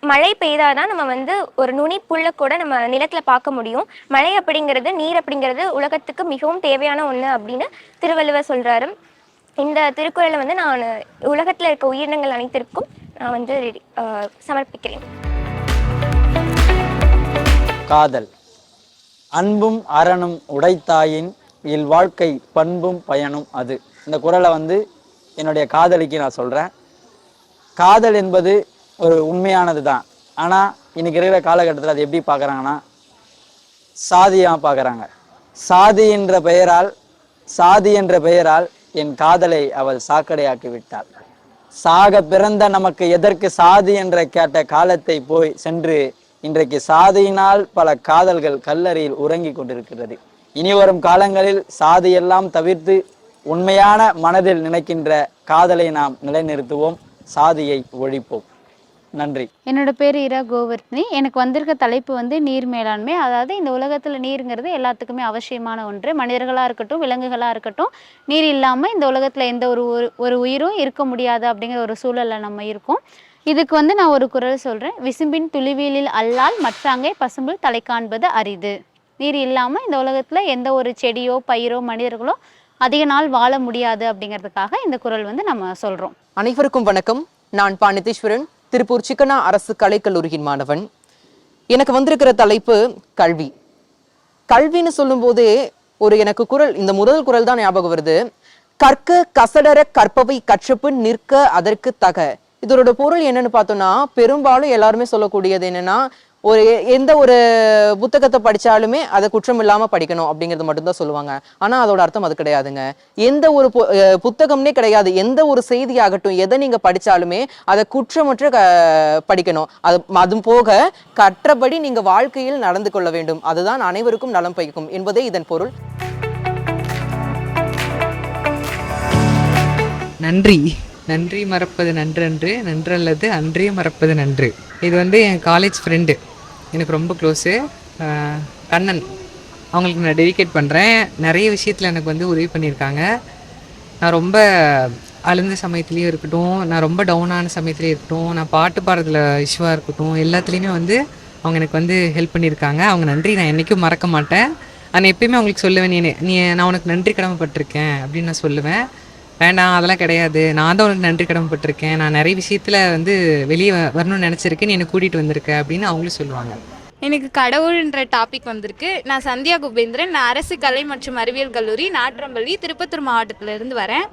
மழை பெய்தாதான் நம்ம ஒரு நுனி புல்ல கூட நம்ம நிலத்தில் பார்க்க முடியும். மழை அப்படிங்கிறது, நீர் அப்படிங்கிறது உலகத்துக்கு மிகவும் தேவையான ஒன்று அப்படின்னு திருவள்ளுவர் சொல்கிறாரு. இந்த திருக்குறளை நான் உலகத்தில் இருக்க உயிரினங்கள் அனைத்திற்கும் நான் சமர்ப்பிக்கிறேன். காதல் அன்பும் அறனும் உடைத்தாயின் இல் வாழ்க்கை பண்பும் பயனும் அது. இந்த குறளை வந்து என்னுடைய காதலிக்கு நான் சொல்கிறேன். காதல் என்பது ஒரு உண்மையானது தான். ஆனால் இன்னைக்கு இருக்கிற காலகட்டத்தில் அது எப்படி பார்க்குறாங்கன்னா சாதியாக பார்க்குறாங்க. சாதி என்ற பெயரால் என் காதலை அவள் சாக்கடையாக்கி விட்டாள். சாக பிறந்த நமக்கு எதற்கு சாதி என்ற கேட்ட காலத்தை போய் சென்று இன்றைக்கு சாதியினால் பல காதல்கள் கல்லறையில் உறங்கி கொண்டிருக்கிறது. இனி வரும் காலங்களில் சாதியெல்லாம் தவிர்த்து உண்மையான மனதில் நினைக்கின்ற காதலை நாம் நிலைநிறுத்துவோம். சாதியை ஒழிப்போம். நன்றி. என்னோட பேர் இரா கோவர்த்தினி. எனக்கு வந்திருக்க தலைப்பு வந்து நீர் மேலாண்மை. அதாவது இந்த உலகத்தில் நீருங்கிறது எல்லாத்துக்குமே அவசியமான ஒன்று. மனிதர்களாக இருக்கட்டும், விலங்குகளாக இருக்கட்டும், நீர் இல்லாமல் இந்த உலகத்தில் எந்த ஒரு உயிரும் இருக்க முடியாது அப்படிங்கிற ஒரு சூழலில் நம்ம இருக்கோம். இதுக்கு வந்து நான் ஒரு குறள் சொல்கிறேன். விசும்பின் துளிவீலில் அல்லால் மற்றாங்கே பசும்பில் தலை காண்பது அரிது. நீர் இல்லாமல் இந்த உலகத்தில் எந்த ஒரு செடியோ பயிரோ மனிதர்களோ அதிக நாள் வாழ முடியாது அப்படிங்கிறதுக்காக இந்த குறள் வந்து நம்ம சொல்கிறோம். அனைவருக்கும் வணக்கம். நான் பா நிதீஸ்வரன், திருப்பூர் சிக்கனா அரசு கலைக்கல்லூரியின் மாணவன். எனக்கு வந்திருக்கிற தலைப்பு கல்வி. கல்வின்னு சொல்லும்போதே எனக்கு குறள், இந்த முதல் குறள் தான் ஞாபகம் வருது. கற்க கசடர கற்பவை கற்றப்பு நிற்க அதற்கு தக. இதோட பொருள் என்னன்னு பார்த்தோம்னா, பெரும்பாலும் எல்லாருமே சொல்லக்கூடியது என்னன்னா, எந்த ஒரு புத்தகத்தை படித்தாலுமே அதை குற்றம் இல்லாமல் படிக்கணும் அப்படிங்கிறது மட்டும்தான் சொல்லுவாங்க. ஆனால் அதோட அர்த்தம் அது கிடையாதுங்க. எந்த ஒரு புத்தகம்னே கிடையாது. எந்த ஒரு செய்தியாகட்டும், எதை நீங்கள் படித்தாலுமே அதை குற்றமற்ற படிக்கணும். அது போக கற்றபடி நீங்கள் வாழ்க்கையில் நடந்து கொள்ள வேண்டும். அதுதான் அனைவருக்கும் நலம் பயக்கும் என்பதே இதன் பொருள். நன்றி. நன்றி மறப்பது நன்றன்று, நன்றல்லது அன்றே மறப்பது நன்று. இது வந்து என் காலேஜ் ஃப்ரெண்டு, எனக்கு ரொம்ப க்ளோஸு, கண்ணன். அவங்களுக்கு நான் டெடிகேட் பண்ணுறேன். நிறைய விஷயத்தில் எனக்கு வந்து உதவி பண்ணியிருக்காங்க. நான் ரொம்ப அழுந்த சமயத்துலேயும் இருக்கட்டும், நான் ரொம்ப டவுனான சமயத்துலேயும் இருக்கட்டும், நான் பாட்டு பாடுறதுல இஷ்யூவாக இருக்கட்டும், எல்லாத்துலேயுமே வந்து அவங்க எனக்கு வந்து ஹெல்ப் பண்ணியிருக்காங்க. அவங்க நன்றி நான் என்றைக்கும் மறக்க மாட்டேன். நான் எப்பயுமே அவங்களுக்கு சொல்லுவேன், நான் உனக்கு நன்றி கடமைப்பட்டிருக்கேன் அப்படின்னு நான் சொல்லுவேன். வேண்டாம், அதெல்லாம் கிடையாது, நான் தான் உனக்கு நன்றி கடமைப்பட்டிருக்கேன், நான் நிறைய விஷயத்தில் வந்து வெளியே வரணும்னு நினச்சிருக்கேன், நீ என்னை கூட்டிகிட்டு வந்திருக்க அப்படின்னு அவங்களும் சொல்லுவாங்க. எனக்கு கடவுள்ன்ற டாபிக் வந்திருக்கு. நான் சந்தியா குபேந்திரன். நான் அரசு கலை மற்றும் அறிவியல் கல்லூரி நாட்றம்பள்ளி திருப்பத்தூர் மாவட்டத்திலிருந்து வரேன்.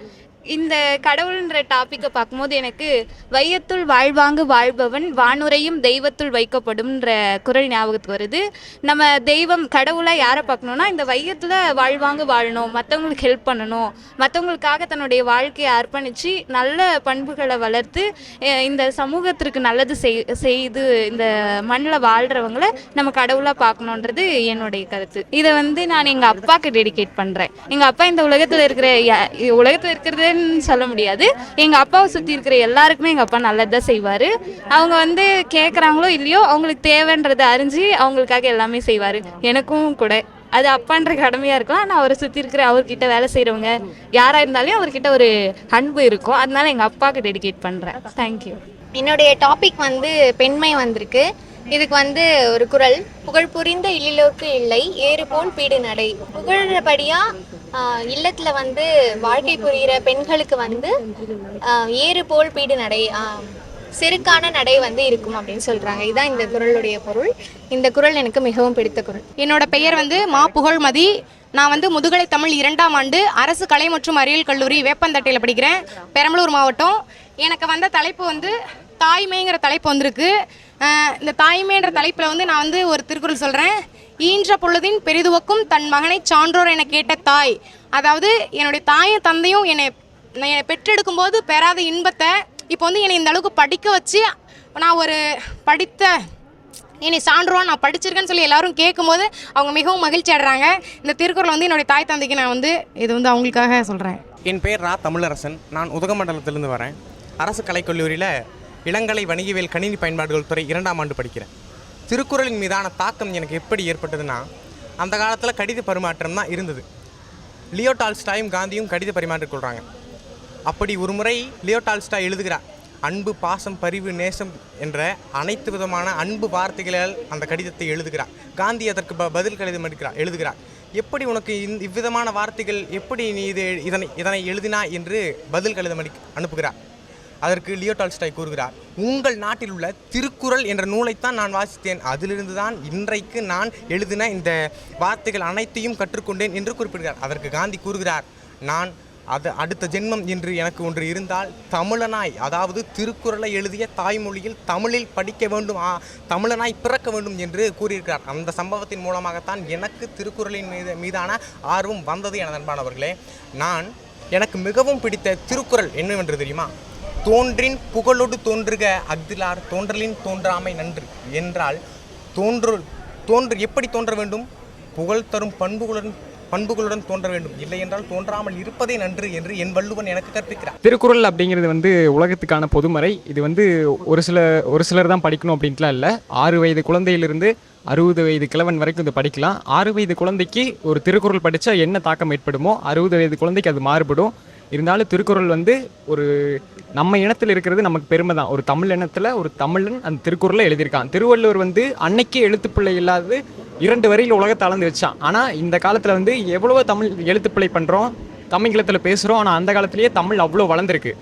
இந்த கடவுள்ன்ற டாப்பிக்கை பார்க்கும்போது எனக்கு வையத்துள் வாழ்வாங்கு வாழ்பவன் வானுரையும் தெய்வத்துள் வைக்கப்படும்ன்ற குறள் ஞாபகத்துக்கு வருது. நம்ம தெய்வம் கடவுளாக யாரை பார்க்கணுன்னா, இந்த வையத்தில் வாழ்வாங்கு வாழணும், மற்றவங்களுக்கு ஹெல்ப் பண்ணணும், மற்றவங்களுக்காக தன்னுடைய வாழ்க்கையை அர்ப்பணித்து நல்ல பண்புகளை வளர்த்து இந்த சமூகத்திற்கு நல்லது செய்து இந்த மண்ணில் வாழ்கிறவங்களை நம்ம கடவுளாக பார்க்கணுன்றது என்னுடைய கருத்து. இதை வந்து நான் எங்கள் அப்பாவுக்கு டெடிகேட் பண்ணுறேன். எங்கள் அப்பா இந்த உலகத்தில் இருக்கிறது சொல்ல முடியாது, எங்க அப்பாவை சுத்தி இருக்கிற எல்லாருக்குமே எங்க அப்பா நல்லதா செய்வாரு. அவங்க வந்து கேட்குறாங்களோ இல்லையோ, அவங்களுக்கு தேவைன்றதை அறிஞ்சு அவங்களுக்காக எல்லாமே செய்வாரு. எனக்கும் கூட அது அப்பான்ற கடமையா இருக்கலாம். ஆனால் அவரை சுற்றி இருக்கிற அவர்கிட்ட வேலை செய்கிறவங்க யாராக இருந்தாலும் அவர்கிட்ட ஒரு அன்பு இருக்கும். அதனால எங்கள் அப்பாவுக்கு டெடிகேட் பண்ணுறேன். தேங்க்யூ. என்னுடைய டாபிக் வந்து பெண்மை வந்திருக்கு. இதுக்கு வந்து ஒரு குறள். புகழ் புரிந்த இல்லிலோர்க்கு இல்லை, ஏறு போல் பீடு நடை. புகழ்றபடியா இல்லத்துல வந்து வாழ்க்கை புரிகிற பெண்களுக்கு வந்து ஏறு போல் பீடு நடை, செருக்கான நடை வந்து இருக்கும் அப்படின்னு சொல்றாங்க. இதுதான் இந்த குறளுடைய பொருள். இந்த குறள் எனக்கு மிகவும் பிடித்த குறள். என்னோட பெயர் வந்து மா புகழ்மதி. நான் வந்து முதுகலை தமிழ் 2ஆம் ஆண்டு அரசு கலை மற்றும் அறிவியல் கல்லூரி வேப்பந்தட்டையில் படிக்கிறேன், பெரம்பலூர் மாவட்டம். எனக்கு வந்த தலைப்பு வந்து தாய்மைங்கிற தலைப்பு வந்திருக்கு. இந்த தாய்மைன்ற தலைப்பில் வந்து நான் வந்து ஒரு திருக்குறள் சொல்கிறேன். ஈன்ற பொழுதின் பெரிதுவக்கும் தன் மகனை சான்றோர் என கேட்ட தாய். அதாவது என்னுடைய தாயும் தந்தையும் என்னை பெற்றெடுக்கும் போது பெறாத இன்பத்தை இப்போ வந்து என்னை இந்த அளவுக்கு படிக்க வச்சு நான் ஒரு என்னை சான்றோன் நான் படிச்சிருக்கேன்னு சொல்லி எல்லாரும் கேட்கும்போது அவங்க மிகவும் மகிழ்ச்சி அடைறாங்க. இந்த திருக்குறள் வந்து என்னுடைய தாய் தந்தைக்கு நான் வந்து இது வந்து அவங்களுக்காக சொல்கிறேன். என் பேர் ரா தமிழரசன். நான் உதகமண்டலத்திலிருந்து வரேன். அரசு கலைக்கல்லூரியில் இளங்கலை வணிகவியல் கணினி பயன்பாடுகள் துறை 2ஆம் ஆண்டு படிக்கிறேன். திருக்குறளின் மீதான தாக்கம் எனக்கு எப்படி ஏற்பட்டதுன்னா, அந்த காலத்தில் கடித பரிமாற்றம் தான் இருந்தது. லியோ டால்ஸ்டாயும் காந்தியும் கடித பரிமாற்றிக்கொள்கிறாங்க. அப்படி ஒரு முறை லியோ டால்ஸ்டாய் எழுதுகிறார், அன்பு, பாசம், பரிவு, நேசம் என்ற அனைத்து விதமான அன்பு வார்த்தைகளால் அந்த கடிதத்தை எழுதுகிறார். காந்தி அதற்கு பதில் கடிதம் எழுதுகிறார். எப்படி உனக்கு இவ்விதமான வார்த்தைகள், எப்படி நீ இதனை எழுதினா என்று பதில் கடிதம் அனுப்புகிறார். அதற்கு லியோ டால்ஸ்டாய் கூறுகிறார், உங்கள் நாட்டில் உள்ள திருக்குறள் என்ற நூலைத்தான் நான் வாசித்தேன், அதிலிருந்து தான் இன்றைக்கு நான் எழுதின இந்த வார்த்தைகள் அனைத்தையும் கற்றுக்கொண்டேன் என்று குறிப்பிடுகிறார். அதற்கு காந்தி கூறுகிறார், நான் அடுத்த ஜென்மம் என்று எனக்கு ஒன்று இருந்தால் தமிழனாய், அதாவது திருக்குறளை எழுதிய தாய்மொழியில் தமிழில் படிக்க வேண்டும், தமிழனாய் பிறக்க வேண்டும் என்று கூறியிருக்கிறார். அந்த சம்பவத்தின் மூலமாகத்தான் எனக்கு திருக்குறளின் மீதான ஆர்வம் வந்தது என நண்பானவர்களே. எனக்கு மிகவும் பிடித்த திருக்குறள் என்னவென்று தெரியுமா? தோன்றின் புகழோடு தோன்றுக அஃதிலார் தோன்றலின் தோன்றாமை நன்று என்றால் எப்படி தோன்ற வேண்டும்? புகழ் தரும் பண்புகளுடன் தோன்ற வேண்டும், இல்லை என்றால் தோன்றாமல் இருப்பதே நன்று என்று என் வள்ளுவன் எனக்கு கற்பிக்கிறார். திருக்குறள் அப்படிங்கிறது உலகத்துக்கான பொதுமறை. இது ஒரு சிலர் தான் படிக்கணும் அப்படின்ட்டுலாம் இல்லை. 6 வயது குழந்தையிலிருந்து 60 வயது கிழவன் வரைக்கும் இதை படிக்கலாம். 6 வயது குழந்தைக்கு ஒரு திருக்குறள் படித்தா என்ன தாக்கம் ஏற்படுமோ 60 வயது குழந்தைக்கு அது மாறுபடும். இருந்தாலும் திருக்குறள் ஒரு நம்ம இனத்தில் இருக்கிறது நமக்கு பெருமை தான். ஒரு தமிழ் இனத்தில் ஒரு தமிழன் அந்த திருக்குறளை எழுதியிருக்கான். திருவள்ளுவர் அன்னைக்கே எழுத்துப்பிள்ளை இல்லாது 2 வரியில் உலகத்தை அளந்து வச்சான். ஆனால் இந்த காலத்தில் எவ்வளவோ தமிழ் எழுத்துப்பிள்ளை பண்ணுறோம், தமிழகத்தில் பேசுகிறோம். ஆனால் அந்த காலத்திலேயே தமிழ் அவ்வளோ வளர்ந்துருக்கு.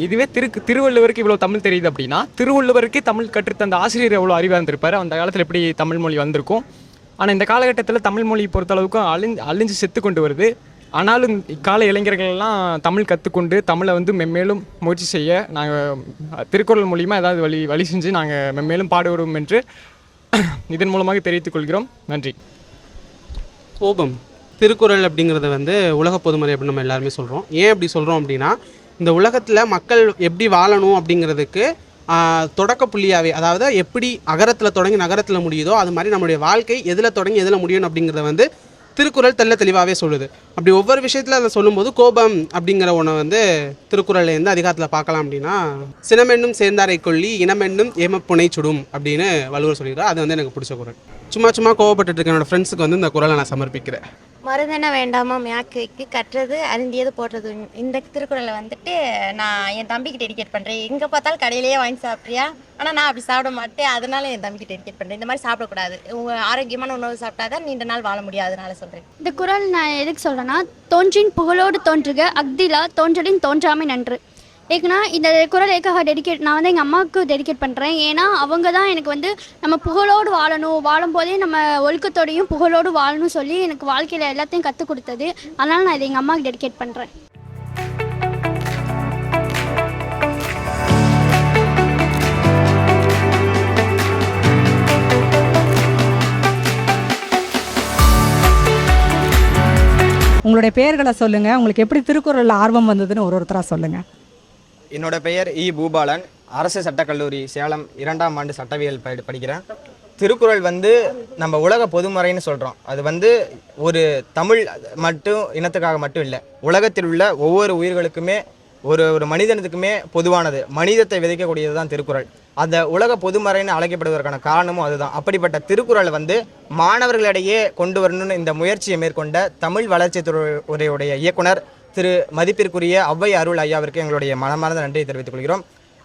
இதுவே திருவள்ளுவருக்கு இவ்வளோ தமிழ் தெரியுது அப்படின்னா திருவள்ளுவருக்கு தமிழ் கற்றுத்தந்த ஆசிரியர் எவ்வளோ அறிவாக இருந்திருப்பார், அந்த காலத்தில் எப்படி தமிழ் மொழி வந்திருக்கும். ஆனால் இந்த காலகட்டத்தில் தமிழ் மொழி பொறுத்தளவுக்கு அழிஞ்சு செத்து கொண்டு வருது. ஆனாலும் இக்கால இளைஞர்கள்லாம் தமிழ் கற்றுக்கொண்டு தமிழை மென்மேலும் முயற்சி செய்ய நாங்கள் திருக்குறள் மூலிமா ஏதாவது வழி செஞ்சு நாங்கள் மென்மேலும் பாடுவோம் என்று இதன் மூலமாக தெரிவித்துக் கொள்கிறோம். நன்றி. கோபம் திருக்குறள் அப்படிங்கிறத உலக பொதுமறை அப்படின்னு நம்ம எல்லாருமே சொல்கிறோம். ஏன் அப்படி சொல்கிறோம் அப்படின்னா, இந்த உலகத்தில் மக்கள் எப்படி வாழணும் அப்படிங்கிறதுக்கு தொடக்க புள்ளியாகவே, அதாவது எப்படி அகரத்தில் தொடங்கி நகரத்தில் முடியுதோ அது மாதிரி நம்மளுடைய வாழ்க்கை எதில் தொடங்கி எதில் முடியும் அப்படிங்கிறத திருக்குறள் தெளிவாகவே சொல்லுது. அப்படி ஒவ்வொரு விஷயத்தில் அதை சொல்லும்போது கோபம் அப்படிங்கிற ஒன்றை திருக்குறளில் எந்த அதிகாரத்தில் பார்க்கலாம் அப்படின்னா, சினமென்னும் சேர்ந்தாரை கொல்லி இனமென்னும் ஏமப்புனை சுடும் அப்படின்னு வள்ளுவர் சொல்லிடுறார். அது எனக்கு பிடிச்ச குறள். சும்மா கோவப்பட்டு இருக்க என்னோட ஃப்ரெண்ட்ஸுக்கு இந்த குறளை நான் சமர்ப்பிக்கிறேன். மருதென வேண்டாமா மேக்கைக்கு கற்றது அறிந்தியது போடுறது. இந்த திருக்குறளை நான் என் தம்பிக்கு டெடிகேட் பண்ணுறேன். எங்கே பார்த்தாலும் கடையிலேயே வாங்கி சாப்பிட்றியா, ஆனால் நான் அப்படி சாப்பிட மாட்டேன், அதனால என் தம்பிக்கு டெடிகேட் பண்ணுறேன். இந்த மாதிரி சாப்பிடக்கூடாது, ஆரோக்கியமான உணவு சாப்பிட்டாதான் நீண்ட நாள் வாழ முடியாது, அதனால சொல்கிறேன். இந்த குறள் நான் எதுக்கு சொல்கிறேன்னா, தோன்றின் புகழோடு தோன்றுக அஃதிலா தோன்றலின் தோன்றாமை நன்று. ஏன்னா இந்த குறள் ஏக்காக டெடிகேட் நான் எங்கள் அம்மாவுக்கு டெடிகேட் பண்ணுறேன். ஏன்னா அவங்க தான் எனக்கு நம்ம புகழோடு வாழும் போதே நம்ம ஒழுக்கத்தோடையும் புகழோடு வாழணும் சொல்லி எனக்கு வாழ்க்கையில் எல்லாத்தையும் கற்றுக் கொடுத்தது. அதனால் நான் இதை எங்கள் அம்மாவுக்கு டெடிகேட் பண்ணுறேன். உங்களுடைய பெயர்களை சொல்லுங்கள், உங்களுக்கு எப்படி திருக்குறளில் ஆர்வம் வந்ததுன்னு ஒருத்தராக சொல்லுங்கள். என்னோட பெயர் இ பூபாலன். அரசு சட்டக்கல்லூரி சேலம் 2ஆம் ஆண்டு சட்டவியல் படிக்கிறேன். திருக்குறள் நம்ம உலக பொதுமறைன்னு சொல்கிறோம். அது ஒரு தமிழ் மட்டும் இனத்துக்காக மட்டும் இல்லை, உலகத்தில் உள்ள ஒவ்வொரு உயிர்களுக்குமே ஒரு மனிதனுக்குமே பொதுவானது. மனிதத்தை விதைக்கக்கூடியது தான் திருக்குறள். அந்த உலக பொதுமறைன்னு அழைக்கப்படுவதற்கான காரணமும் அதுதான். அப்படிப்பட்ட திருக்குறள் மாணவர்களிடையே கொண்டு வரணும்னு இந்த முயற்சியை மேற்கொண்ட தமிழ் வளர்ச்சித்துறையுடைய இயக்குனர் திரு மதிப்பிற்குரிய ஔவை அருள் ஐயாவிற்கு எங்களுடைய மனமார்ந்த நன்றியை தெரிவித்துக் கொள்கிறோம்.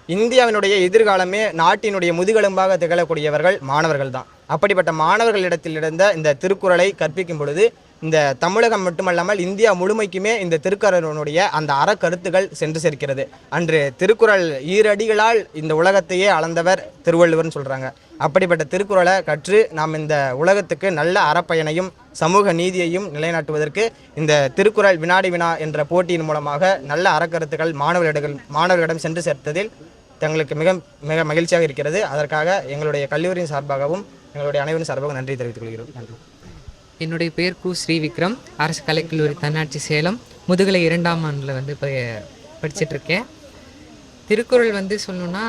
இந்தியாவினுடைய எதிர்காலமே நாட்டினுடைய முதுகெலும்பாக திகழக்கூடியவர்கள் மாணவர்கள் தான். அப்படிப்பட்ட மாணவர்களிடத்தில் இருந்த இந்த திருக்குறளை கற்பிக்கும் பொழுது இந்த தமிழகம் மட்டுமல்லாமல் இந்தியா முழுமைக்குமே இந்த திருக்குறளுடைய அந்த அறக்கருத்துகள் சென்று சேர்க்கிறது. அன்று திருக்குறள் ஈரடிகளால் இந்த உலகத்தையே அளந்தவர் திருவள்ளுவர்னு சொல்கிறாங்க. அப்படிப்பட்ட திருக்குறளை கற்று நாம் இந்த உலகத்துக்கு நல்ல அறப்பயனையும் சமூக நீதியையும் நிலைநாட்டுவதற்கு இந்த திருக்குறள் வினாடி வினா என்ற போட்டியின் மூலமாக நல்ல அறக்கருத்துக்கள் மாணவர்களிடம் சென்று சேர்த்ததில் தங்களுக்கு மிக மிக மகிழ்ச்சியாக இருக்கிறது. அதற்காக எங்களுடைய கல்லூரியின் சார்பாகவும் எங்களுடைய அனைவரின் சார்பாகவும் நன்றி தெரிவித்துக் கொள்கிறோம். நன்றி. என்னுடைய பேர் கு ஸ்ரீவிக்ரம். அரசு கலைக்கல்லூரி தன்னாட்சி சேலம் முதுகலை 2ஆம் ஆண்டில் இப்போ படிச்சிட்ருக்கேன். திருக்குறள் சொல்லணுன்னா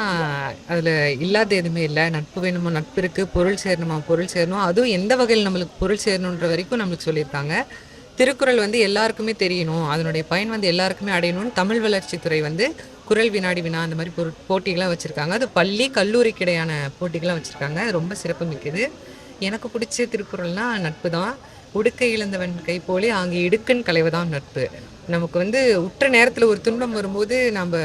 அதில் இல்லாத எதுவுமே இல்லை. நட்பு வேணுமா நட்பு இருக்குது, பொருள் சேரணுமா பொருள் சேரணும். அதுவும் எந்த வகையில் நம்மளுக்கு பொருள் சேரணுன்ற வரைக்கும் நம்மளுக்கு சொல்லியிருக்காங்க. திருக்குறள் எல்லாருக்குமே தெரியணும், அதனுடைய பயன் எல்லாருக்குமே அடையணும்னு தமிழ் வளர்ச்சித்துறை குறள் வினாடி வினா அந்த மாதிரி போட்டிகள்லாம் வச்சுருக்காங்க. அது பள்ளி கல்லூரிக்கு இடையான போட்டிகள்லாம் வச்சுருக்காங்க. அது ரொம்ப சிறப்பு மிக்கது. எனக்கு பிடிச்ச திருக்குறள்னா நட்பு தான். உடுக்கை இழந்தவன் கை போலே அங்கே இடுக்கன் களைவதான் நட்பு. நமக்கு உற்ற நேரத்தில் ஒரு துன்பம் வரும்போது நம்ம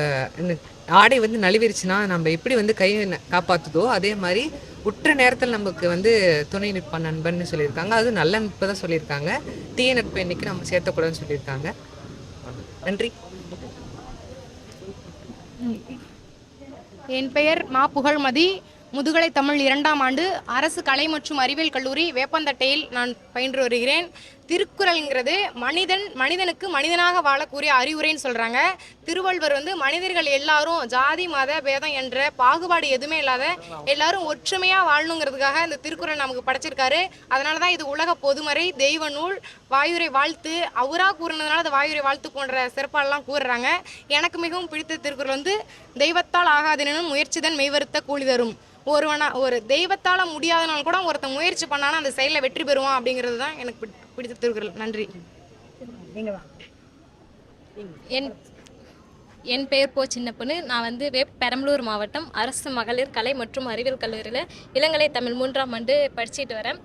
ஆடை நலிவிருச்சுன்னா நம்ம எப்படி கையை காப்பாற்றுதோ அதே மாதிரி உற்ற நேரத்தில் நமக்கு துணை நிற்பான் நண்பன்னு சொல்லியிருக்காங்க. அது நல்ல நட்பு தான் சொல்லியிருக்காங்க. தீய நட்பு இன்னைக்கு நம்ம சேர்த்தக்கூடாதுன்னு சொல்லியிருக்காங்க. நன்றி. என் பெயர் மா புகழ்மதி, முதுகலை தமிழ் 2ஆம் ஆண்டு, அரசு கலை மற்றும் அறிவியல் கல்லூரி வேப்பந்தட்டையில் நான் பயின்று வருகிறேன். திருக்குறள்ங்கிறது மனிதனுக்கு மனிதனாக வாழக்கூடிய அறிவுரைன்னு சொல்கிறாங்க. திருவள்ளுவர் வந்து மனிதர்கள் எல்லாரும் ஜாதி மத பேதம் என்ற பாகுபாடு எதுவுமே இல்லாத எல்லாரும் ஒற்றுமையாக வாழணுங்கிறதுக்காக இந்த திருக்குறள் நமக்கு படைச்சிருக்காரு. அதனால தான் இது உலக பொதுமறை, தெய்வ நூல், வாயுரை வாழ்த்து, அவராக கூறினதுனால அது வாயுரை வாழ்த்து போன்ற சிறப்பாலெல்லாம் கூறுறாங்க. எனக்கு மிகவும் பிடித்த திருக்குறள் வந்து தெய்வத்தால் ஆகாதெனும் முயற்சிதன் மெய்வருத்த கூலி தரும். ஒரு தெய்வத்தால் முடியாதனாலும் கூட ஒருத்தன் முயற்சி பண்ணானா அந்த செயலில் வெற்றி பெறுவான் அப்படிங்கிறது தான் எனக்கு பிடித்த திருக்குறள். நன்றி. என் பெயர் போ சின்ன பொண்ணு. நான் வந்து பெரம்பலூர் மாவட்டம் அரசு மகளிர் கலை மற்றும் அறிவியல் கல்லூரியில் இளங்கலை தமிழ் 3ஆம் ஆண்டு படிச்சுட்டு வரேன்.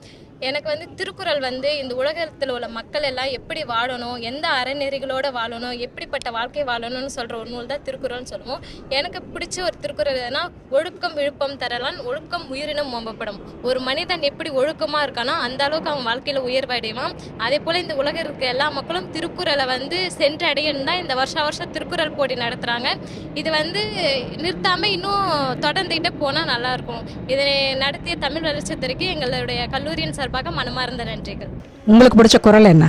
எனக்கு வந்து திருக்குறள் வந்து இந்த உலகத்தில் உள்ள மக்கள் எல்லாம் எப்படி வாழணும், எந்த அறநெறிகளோடு வாழணும், எப்படிப்பட்ட வாழ்க்கை வாழணும்னு சொல்கிற ஒரு நூல் தான் திருக்குறள்னு சொல்லுவோம். எனக்கு பிடிச்ச ஒரு திருக்குறள் எதுனா, ஒழுக்கம் விழுப்பம் தரலான் ஒழுக்கம் உயிரினும் ஓம்பப்படும். ஒரு மனிதன் எப்படி ஒழுக்கமாக இருக்கானோ அந்த அளவுக்கு அவன் வாழ்க்கையில் உயர்வடைவான். அதே போல் இந்த உலகம் இருக்க எல்லா மக்களும் திருக்குறளை வந்து சென்று அடையணும் தான் இந்த வருஷம் திருக்குறள் போட்டி நடத்துகிறாங்க. இது வந்து நிறுத்தாமல் இன்னும் தொடர்ந்துகிட்டே போனால் நல்லாயிருக்கும். இதனை நடத்திய தமிழ் வளர்ச்சித்துறைக்கு எங்களுடைய கல்லூரியின் சார்பாக மனமார்ந்த நன்றிகள். உங்களுக்கு பிடிச்ச குறள் என்ன?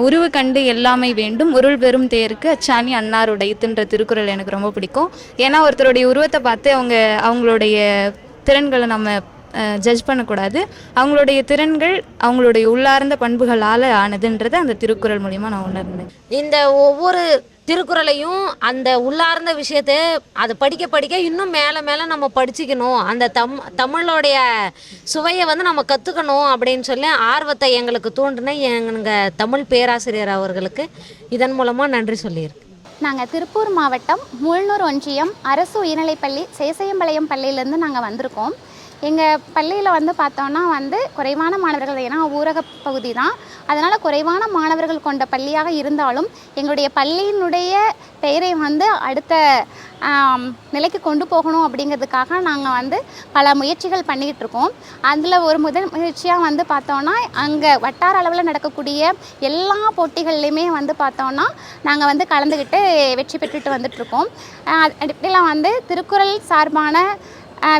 உருவு கண்டு எல்லாமே வேண்டும், உருள் பெறும் தேருக்கு அச்சாணி அன்னாருடையதுன்ற திருக்குறள் எனக்கு ரொம்ப பிடிக்கும். ஏன்னா ஒருத்தருடைய உருவத்தை பார்த்து அவங்களுடைய திறன்களை நம்ம ஜட்ஜ் பண்ணக்கூடாது. அவங்களுடைய திறன்கள் அவங்களுடைய உள்ளார்ந்த பண்புகளால் ஆனதுன்றது அந்த திருக்குறள் மூலிமா நான் உணர்ந்தேன். இந்த ஒவ்வொரு திருக்குறளையும் அந்த உள்ளார்ந்த விஷயத்தை அதை படிக்க இன்னும் மேலே நம்ம படிச்சுக்கணும், அந்த தமிழோடைய சுவையை வந்து நம்ம கற்றுக்கணும் அப்படின்னு சொல்லி ஆர்வத்தை எங்களுக்கு தூண்டின எங்கள் தமிழ் பேராசிரியர் அவர்களுக்கு இதன் மூலமாக நன்றி சொல்லியிருக்கேன். நாங்கள் திருப்பூர் மாவட்டம் மூழ்னூர் ஒன்றியம் அரசு உயர்நிலைப்பள்ளி சேசையம்பாளையம் பள்ளியிலேருந்து நாங்கள் வந்திருக்கோம். எங்கள் பள்ளியில் வந்து பார்த்தோன்னா வந்து குறைவான மாணவர்கள், ஏன்னா ஊரக பகுதி தான், அதனால் குறைவான மாணவர்கள் கொண்ட பள்ளியாக இருந்தாலும் எங்களுடைய பள்ளியினுடைய பெயரை வந்து அடுத்த நிலைக்கு கொண்டு போகணும் அப்படிங்கிறதுக்காக நாங்கள் வந்து பல முயற்சிகள் பண்ணிக்கிட்டு இருக்கோம். அதில் ஒரு முதல் முயற்சியாக வந்து பார்த்தோன்னா அங்கே வட்டார அளவில் நடக்கக்கூடிய எல்லா போட்டிகள்லையுமே வந்து பார்த்தோன்னா நாங்கள் வந்து கலந்துக்கிட்டு வெற்றி பெற்றுட்டு வந்துட்ருக்கோம். இப்படிலாம் வந்து திருக்குறள் சார்பான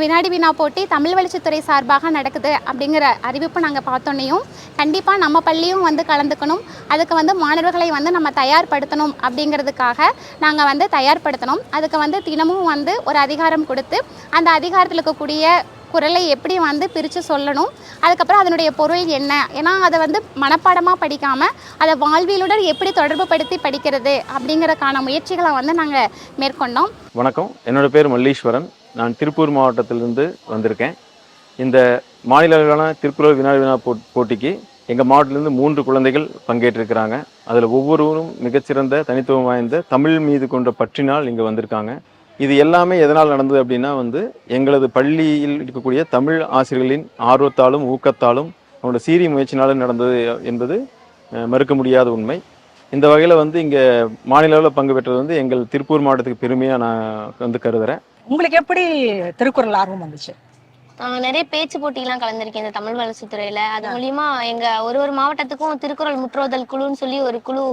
வினாடி வினா போட்டி தமிழ் வளர்ச்சித்துறை சார்பாக நடக்குது அப்படிங்கிற அறிவிப்பு நாங்கள் பார்த்தோன்னையும் கண்டிப்பாக நம்ம பள்ளியும் வந்து கலந்துக்கணும், அதுக்கு வந்து மாணவர்களை வந்து நம்ம தயார்படுத்தணும் அப்படிங்கிறதுக்காக நாங்கள் வந்து தயார்படுத்தணும். அதுக்கு வந்து தினமும் வந்து ஒரு அதிகாரம் கொடுத்து அந்த அதிகாரத்தில் இருக்கக்கூடிய குறளை எப்படி வந்து பிரித்து சொல்லணும், அதுக்கப்புறம் அதனுடைய பொருள் என்ன, ஏன்னா அதை வந்து மனப்பாடமாக படிக்காமல் அதை வாழ்வியலுடன் எப்படி தொடர்பு படுத்தி படிக்கிறது அப்படிங்கிறதுக்கான முயற்சிகளை வந்து நாங்கள் மேற்கொண்டோம். வணக்கம், என்னோட பேர் மல்லீஸ்வரன். நான் திருப்பூர் மாவட்டத்திலிருந்து வந்திருக்கேன். இந்த மாநில அளவிலான திருக்குறள் வினாடி வினா போட்டிக்கு எங்கள் மாவட்டத்திலேருந்து 3 குழந்தைகள் பங்கேற்றிருக்கிறாங்க. அதில் ஒவ்வொருவரும் மிகச்சிறந்த தனித்துவம் வாய்ந்த தமிழ் மீது கொண்ட பற்றினால் இங்கே வந்திருக்காங்க. இது எல்லாமே எதனால் நடந்தது அப்படின்னா வந்து எங்களது பள்ளியில் இருக்கக்கூடிய தமிழ் ஆசிரியர்களின் ஆர்வத்தாலும் ஊக்கத்தாலும் அவங்களோட சீரிய முயற்சினாலும் நடந்தது என்பது மறுக்க முடியாத உண்மை. இந்த வகையில் வந்து இங்கே மாநில அளவில் பங்கு பெற்றது வந்து எங்கள் திருப்பூர் மாவட்டத்துக்கு பெருமையாக நான் வந்து கருதுகிறேன். உங்களுக்கு எப்படி திருக்குறள் ஆர்வம் வந்துச்சு? நிறைய பேச்சு போட்டிலாம் கலந்துருக்கேன் இந்த தமிழ் வளர்ச்சித்துறையில. அது மூலியமா எங்க ஒரு மாவட்டத்துக்கும் திருக்குறள் முற்றோதல் குழுன்னு சொல்லி ஒரு குழு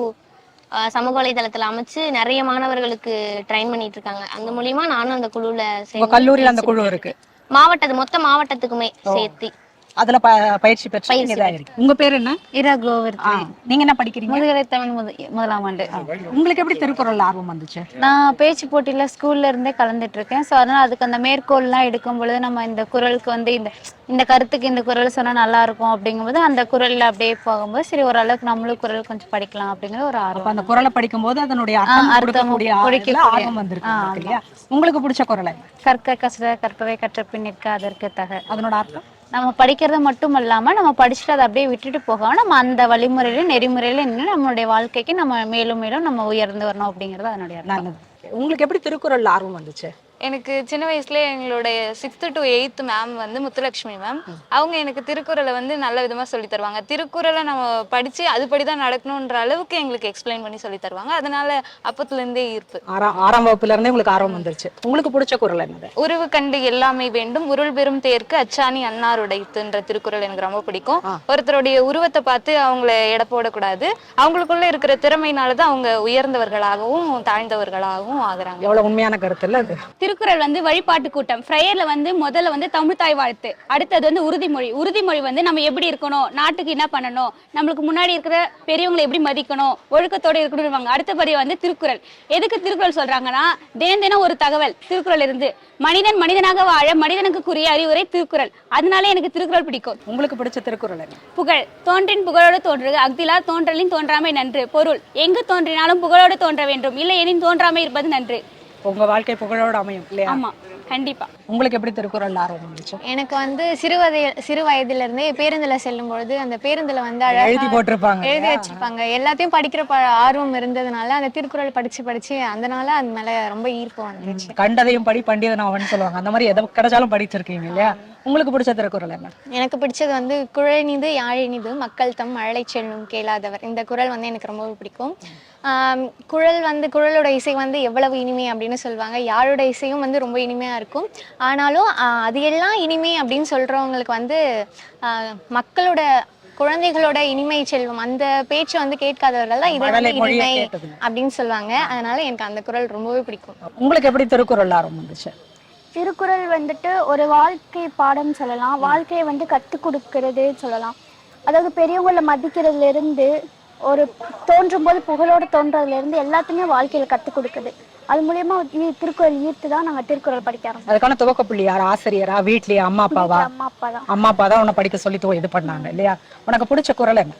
சமூக வலைதளத்துல அமைச்சு நிறைய மாணவர்களுக்கு ட்ரைன் பண்ணிட்டு இருக்காங்க. அந்த மூலியமா நானும் அந்த குழுல கல்லூரியில் அந்த குழு இருக்கு, மொத்த மாவட்டத்துக்குமே சேர்த்து அதுல பயிற்சி பெற்று உங்க பேர் என்ன? இரா கோவர்தனி. நீங்க என்ன படிக்கிறீங்க? முதுகலை தமிழ் 1ஆம் ஆண்டு. உங்களுக்கு எப்படி திருக்குறள் ஆர்வம் வந்துச்சு? நான் பேச்சு போட்டியில ஸ்கூல்ல இருந்தே கலந்துட்டு இருக்கேன். ஸோ அதனால அதுக்கு அந்த மேற்கோள்லாம் எடுக்கும் பொழுது நம்ம இந்த குறளுக்கு வந்து இந்த கருத்துக்கு இந்த குறள் சொன்னா நல்லா இருக்கும் அப்படிங்கும்போது அந்த குறள்ல அப்படியே போகும்போது சரி ஓரளவுக்கு நம்மளும் குறள் கொஞ்சம் படிக்கலாம் அப்படிங்கிற ஒரு ஆர்வம். அந்த குறளை படிக்கும் போது அதனுடைய அர்த்தம் ஆர்வம் வந்திருக்கு. உங்களுக்கு பிடிச்ச குறளை? கற்க கசட கற்பவை கற்ற பின் நிற்க அதற்கு தக. அதனோட அர்த்தம் நம்ம படிக்கிறது மட்டும் இல்லாமல் நம்ம படிச்சுட்டு அதை அப்படியே விட்டுட்டு போகாம நம்ம அந்த வழிமுறையில நெறிமுறையில நின்று நம்மளுடைய வாழ்க்கைக்கு நம்ம மேலும் மேலும் நம்ம உயர்ந்து வரணும் அப்படிங்கிறது அதனுடைய நல்லது. உங்களுக்கு எப்படி திருக்குறள் ஆர்வம் வந்துச்சு? எனக்கு சின்ன வயசுல எங்களுடைய 6th to 8th மேம் வந்து முத்துலட்சுமி மேம், அவங்க எனக்கு திருக்குறளை வந்து நல்ல விதமாக சொல்லி தருவாங்க. திருக்குறளை நம்ம படித்து அதுபடி தான் நடக்கணுன்ற அளவுக்கு எங்களுக்கு எக்ஸ்பிளைன் பண்ணி சொல்லி தருவாங்க. அதனால அப்பத்துலேருந்தே ஈர்ப்பு. 6ஆம் வகுப்புல இருந்தே உங்களுக்கு ஆர்வம் வந்துருச்சு. உங்களுக்கு பிடிச்ச குறள் என்னது? உருவு கண்டு எல்லாமே வேண்டும், உருள் பெறும் தேருக்கு அச்சாணி அன்னாருடைத்துன்ற திருக்குறள் எனக்கு ரொம்ப பிடிக்கும். ஒருத்தருடைய உருவத்தை பார்த்து அவங்கள எடை போடக்கூடாது, அவங்களுக்குள்ள இருக்கிற திறமையினால தான் அவங்க உயர்ந்தவர்களாகவும் தாழ்ந்தவர்களாகவும் ஆகுறாங்க. எவ்வளவு உண்மையான கருத்து இல்ல அது. திருக்குறள் வந்து வழிபாட்டு கூட்டம். ப்ரேயரில் வந்து முதல்ல வந்து தமிழ்தாய் வாழ்த்து, அடுத்தது வந்து உறுதிமொழி. உறுதிமொழி வந்து நம்ம எப்படி இருக்கணும், நாட்டுக்கு என்ன பண்ணணும், நம்மளுக்கு முன்னாடி இருக்கிற பெரியவங்களை எப்படி மதிக்கணும், ஒழுக்கத்தோடு இருக்கணும்வாங்க. அடுத்தபடி வந்து திருக்குறள். எதுக்கு திருக்குறள் சொல்றாங்கன்னா, தினம் ஒரு தகவல் திருக்குறள் இருந்து மனிதன் மனிதனாக வாழ மனிதனுக்குரிய அறிவுரை திருக்குறள். அதனால எனக்கு திருக்குறள் பிடிக்கும். உங்களுக்கு பிடிச்ச திருக்குறள் என்ன? புகழ். தோன்றின் புகழோடு தோன்றுக, அஃதிலா தோன்றலின் தோன்றாமை நன்று. பொருள், எங்கு தோன்றினாலும் புகழோடு தோன்ற வேண்டும், இல்லை எனின் தோன்றாமை இருப்பது நன்று. உங்க வாழ்க்கை புகழோடு அமையும் இல்லையா? ஆமா, கண்டிப்பா. உங்களுக்கு எப்படி திருக்குறள் ஆர்வம் இருந்துச்சு? எனக்கு வந்து சிறு வயதுல இருந்தே பேருந்துல செல்லும் பொழுது அந்த பேருந்துல வந்து எழுதி போட்டிருப்பாங்க, எழுதி வச்சிருப்பாங்க. எல்லாத்தையும் படிக்கிற ஆர்வம் இருந்ததுனால அந்த திருக்குறள் படிச்சு அதனால அது மேல ரொம்ப ஈர்ப்பு வந்துச்சு. கண்டதையும் படி பண்டிதன் அவன் சொல்லுவாங்க, அந்த மாதிரி எதை கிடைச்சாலும் படிச்சிருக்கீங்க இல்லையா? உங்களுக்கு பிடிச்ச திருக்குறள் என்ன? எனக்கு பிடிச்சது வந்து குழலினிது யாழினிது மக்கள் தம் மழலை செல்லும் கேளாதவர். இந்த குறள் வந்து எனக்கு ரொம்ப பிடிக்கும். குழலோட இசை வந்து எவ்வளவு இனிமை அப்படின்னு சொல்லுவாங்க. யாழோட இசையும் வந்து ரொம்ப இனிமையா இருக்கும். ஆனாலும் அது எல்லாம் இனிமை அப்படின்னு சொல்றவங்களுக்கு வந்து மக்களோட குழந்தைகளோட இனிமை செல்வம் அந்த பேச்சு வந்து கேட்காதவர்கள் தான் இது வந்து இனிமை அப்படின்னு சொல்லுவாங்க. அதனால எனக்கு அந்த குறள் ரொம்பவே பிடிக்கும். உங்களுக்கு எப்படி திருக்குறள் ஆர்வம் வந்துச்சு? திருக்குறள் வந்துட்டு ஒரு வாழ்க்கை பாடம் சொல்லலாம், வாழ்க்கையை வந்து கற்றுக் கொடுக்கறது சொல்லலாம். அதாவது பெரியவங்களை மதிக்கிறதுல இருந்து, ஒரு தோன்றும் போது புகழோடு தோன்றதுல இருந்து எல்லாத்தையுமே வாழ்க்கையில கற்றுக் கொடுக்குது. அது மூலியமா திருக்குறள் ஈர்த்து தான் நாங்கள் திருக்குறள் படிக்க ஆரம்பிச்சோம். அதுக்கான துவக்க புள்ளி யார்? ஆசிரியரா, வீட்லயே அம்மா அப்பாவா? அம்மா அப்பா தான் உன்னை படிக்க சொல்லி இது பண்ணாங்க இல்லையா? உனக்கு பிடிச்ச குறள் என்ன?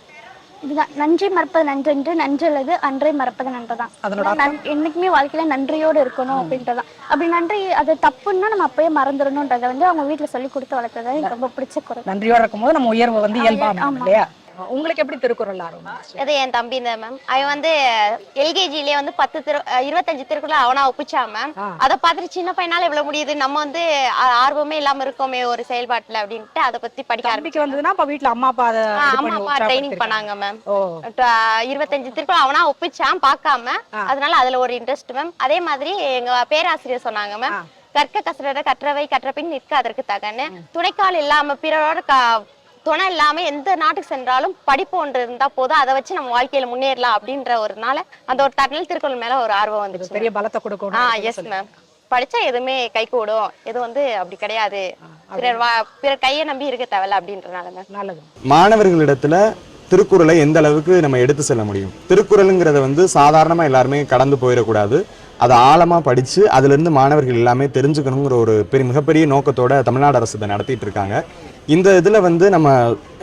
இதுதான், நன்றி மறப்பது நன்றென்று, நன்றல்லது அன்றை மறப்பது நன்றுதான். என்னைக்குமே வாழ்க்கையில நன்றியோடு இருக்கணும் அப்படின்றதான். அப்படி நன்றி அது தப்புன்னா நம்ம அப்பயே மறந்துடணும்ன்றதை வந்து அவங்க வீட்டுல சொல்லி கொடுத்து வளர்த்தது எனக்கு ரொம்ப பிடிச்ச குறள். நன்றியோட இருக்கும்போது நம்ம உயர்வு வந்து இயல்பாகும் இல்லையா? உங்களுக்கு எப்படி திருக்குறள் ஆர்வம்? அது என் தம்பி தான் மேம். அவன் வந்து எல்கேஜிலே வந்து 25 திருக்குறள் அவனா ஒப்பிச்சான் மேம். அதை பார்த்துட்டு சின்ன பையனால எவ்வளவு முடியுது, நம்ம வந்து ஆர்வமே இல்லாம இருக்கோமே ஒரு செயல்பாட்டுல அப்படின்ட்டு அதை பத்தி படிக்க ஆரம்பிச்சு வந்ததுன்னா அப்ப வீட்டுல அம்மா அப்பா ட்ரைனிங் பண்ணாங்க மேம். 25 திருக்குறள் அவனா ஒப்பிச்சான் பார்க்காம, அதனால அதுல ஒரு இன்ட்ரெஸ்ட் மேம். அதே மாதிரி எங்க பேராசிரியர் சொன்னாங்க மேம், கற்க கசட கற்றவை கற்றபின் நிற்க அதற்கு தகன்னு, துணைக்கால் இல்லாம பிறரோட துணை இல்லாம எந்த நாட்டுக்கு சென்றாலும் படிப்பு ஒன்று இருந்தா போதும், அதை வச்சு நம்ம வாழ்க்கையில முன்னேறலாம் அப்படின்ற ஒருனால அந்த ஒரு தன்னல் திருக்குறள் மேல ஒரு ஆர்வம் வந்துச்சு. பெரிய பலத்தை கொடுக்கணும். Yes ma'am. படிச்சா எதுவுமே கை கூடும், இது வந்து அப்படி கிடையாது, பிறர் கையை நம்பி இருக்க தேவையில்ல அப்படின்றனால மேம். நல்லது. மாணவர்களிடத்துல திருக்குறளை எந்த அளவுக்கு நம்ம எடுத்து செல்ல முடியும்? திருக்குறளுங்கிறத வந்து சாதாரணமா எல்லாருமே கடந்து போயிடக்கூடாது. அதை ஆழமாக படித்து அதிலிருந்து மாணவர்கள் எல்லாமே தெரிஞ்சுக்கணுங்கிற ஒரு மிகப்பெரிய நோக்கத்தோட தமிழ்நாடு அரசு இதை நடத்திட்டு இருக்காங்க. இந்த இதில் வந்து நம்ம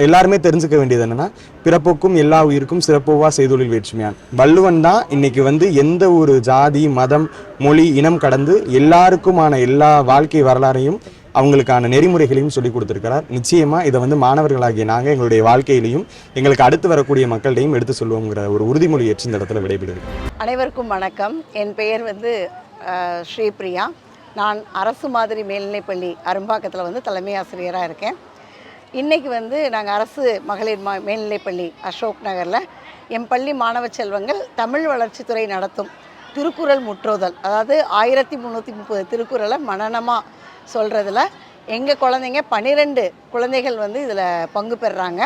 எல்லாருமே தெரிஞ்சுக்க வேண்டியது என்னன்னா, பிறப்புக்கும் எல்லா உயிருக்கும் சிறப்புவா செய்தொழில் வேற்றுமையான். வள்ளுவன் தான் இன்னைக்கு வந்து எந்த ஒரு ஜாதி மதம் மொழி இனம் கடந்து எல்லாருக்குமான எல்லா வாழ்க்கை வரலாறையும் அவங்களுக்கான நெறிமுறைகளையும் சொல்லி கொடுத்துருக்கிறார். நிச்சயமாக இதை வந்து மாணவர்களாகிய நாங்கள் எங்களுடைய வாழ்க்கையிலையும் எங்களுக்கு அடுத்து வரக்கூடிய மக்களிடையும் எடுத்து சொல்லுவோங்கிற ஒரு உறுதிமொழி ஏற்று இந்த இடத்துல விடைபெறுகிறேன். அனைவருக்கும் வணக்கம். என் பெயர் வந்து ஸ்ரீபிரியா. நான் அரசு மாதிரி மேல்நிலைப்பள்ளி அரும்பாக்கத்தில் வந்து தலைமை ஆசிரியராக இருக்கேன். இன்றைக்கி வந்து நாங்கள் அரசு மகளிர் மேல்நிலைப்பள்ளி அசோக் நகரில் என் பள்ளி மாணவ செல்வங்கள் தமிழ் வளர்ச்சித்துறை நடத்தும் திருக்குறள் முற்றோதல், அதாவது 1330 திருக்குறளை மனனமாக சொல்கிறதுல எங்கள் குழந்தைங்க 12 குழந்தைகள் வந்து இதில் பங்கு பெறுறாங்க.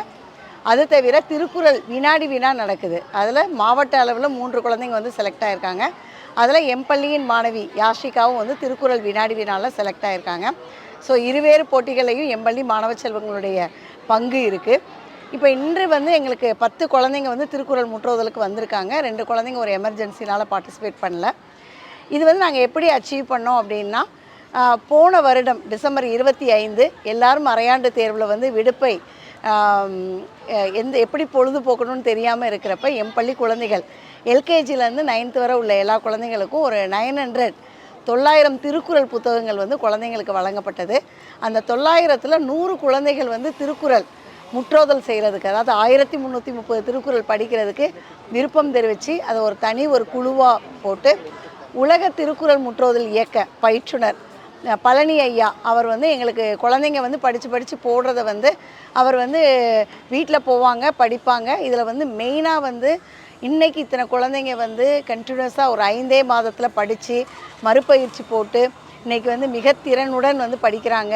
அது தவிர திருக்குறள் வினாடி வினா நடக்குது. அதில் மாவட்ட அளவில் 3 குழந்தைங்க வந்து செலக்ட் ஆகிருக்காங்க. அதில் எம் பள்ளியின் மாணவி யாஷிகாவும் வந்து திருக்குறள் வினாடி வினாவில் செலக்ட் ஆகிருக்காங்க. ஸோ இருவேறு போட்டிகளையும் எம் பள்ளி மாணவ செல்வங்களுடைய பங்கு இருக்குது. இப்போ இன்று வந்து எங்களுக்கு 10 குழந்தைங்க வந்து திருக்குறள் முற்றோதலுக்கு வந்திருக்காங்க. 2 குழந்தைங்க ஒரு எமர்ஜென்சினால் பார்ட்டிசிபேட் பண்ணல. இது வந்து நாங்கள் எப்படி அச்சீவ் பண்ணோம் அப்படின்னா, போன வருடம் டிசம்பர் 25 எல்லாரும் அரையாண்டு தேர்வில் வந்து விடுப்பை எப்படி பொழுதுபோக்கணும்னு தெரியாமல் இருக்கிறப்ப எம் பள்ளி குழந்தைகள் எல்கேஜிலேருந்து 9th வரை உள்ள எல்லா குழந்தைங்களுக்கும் ஒரு 900 திருக்குறள் புத்தகங்கள் வந்து குழந்தைங்களுக்கு வழங்கப்பட்டது. அந்த 900ல் 100 குழந்தைகள் வந்து திருக்குறள் முற்றோதல் செய்கிறதுக்கு, அதாவது 1330 திருக்குறள் படிக்கிறதுக்கு விருப்பம் தெரிவித்து அதை ஒரு குழுவாக போட்டு உலக திருக்குறள் முற்றோதல் இயக்க பயிற்றுனர் பழனி ஐயா அவர் வந்து எங்களுக்கு குழந்தைங்க வந்து படித்து போடுறத வந்து அவர் வந்து வீட்டில் போவாங்க படிப்பாங்க. இதில் வந்து மெயினாக வந்து இன்றைக்கி இத்தனை குழந்தைங்க வந்து கண்டினியூஸாக ஒரு 5 மாதத்தில் படித்து மறுபயிற்சி போட்டு இன்றைக்கி வந்து மிக திறனுடன் வந்து படிக்கிறாங்க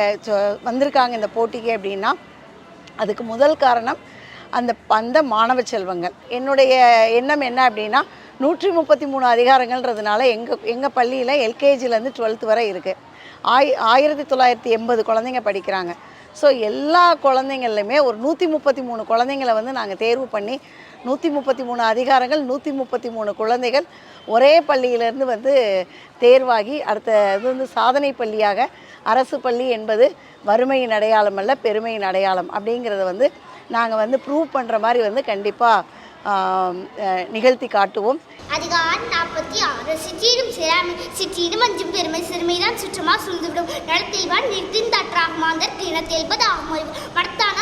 வந்திருக்காங்க இந்த போட்டிக்கு அப்படின்னா, அதுக்கு முதல் காரணம் அந்த மாணவ செல்வங்கள். என்னுடைய எண்ணம் என்ன அப்படின்னா, 133 அதிகாரங்கள்ன்றதுனால எங்கள் பள்ளியில் எல்கேஜிலேருந்து 12th வரை இருக்குது. 1980 குழந்தைங்க படிக்கிறாங்க. ஸோ எல்லா குழந்தைங்கள்லையுமே ஒரு 133 குழந்தைங்களை வந்து நாங்கள் தேர்வு பண்ணி 133 அதிகாரங்கள் 133 குழந்தைகள் ஒரே பள்ளியிலேருந்து வந்து தேர்வாகி அடுத்த இது வந்து சாதனை பள்ளியாக அரசு பள்ளி என்பது வறுமையின் அடையாளம் அல்ல, பெருமையின் அடையாளம் அப்படிங்கிறத வந்து நாங்கள் வந்து ப்ரூவ் பண்ணுற மாதிரி வந்து கண்டிப்பாக நிகழ்த்தி காட்டுவோம். அதிகாரம் 46 சிற்றிடும் அஞ்சும் பெருமை சிறுமைதான் சுற்றமாக சுழ்ந்துவிடும் நடத்தெல்வான் நிறுத்தின் தற்றாக மாந்தர் தினத்தெல்பது ஆகும் மடத்தான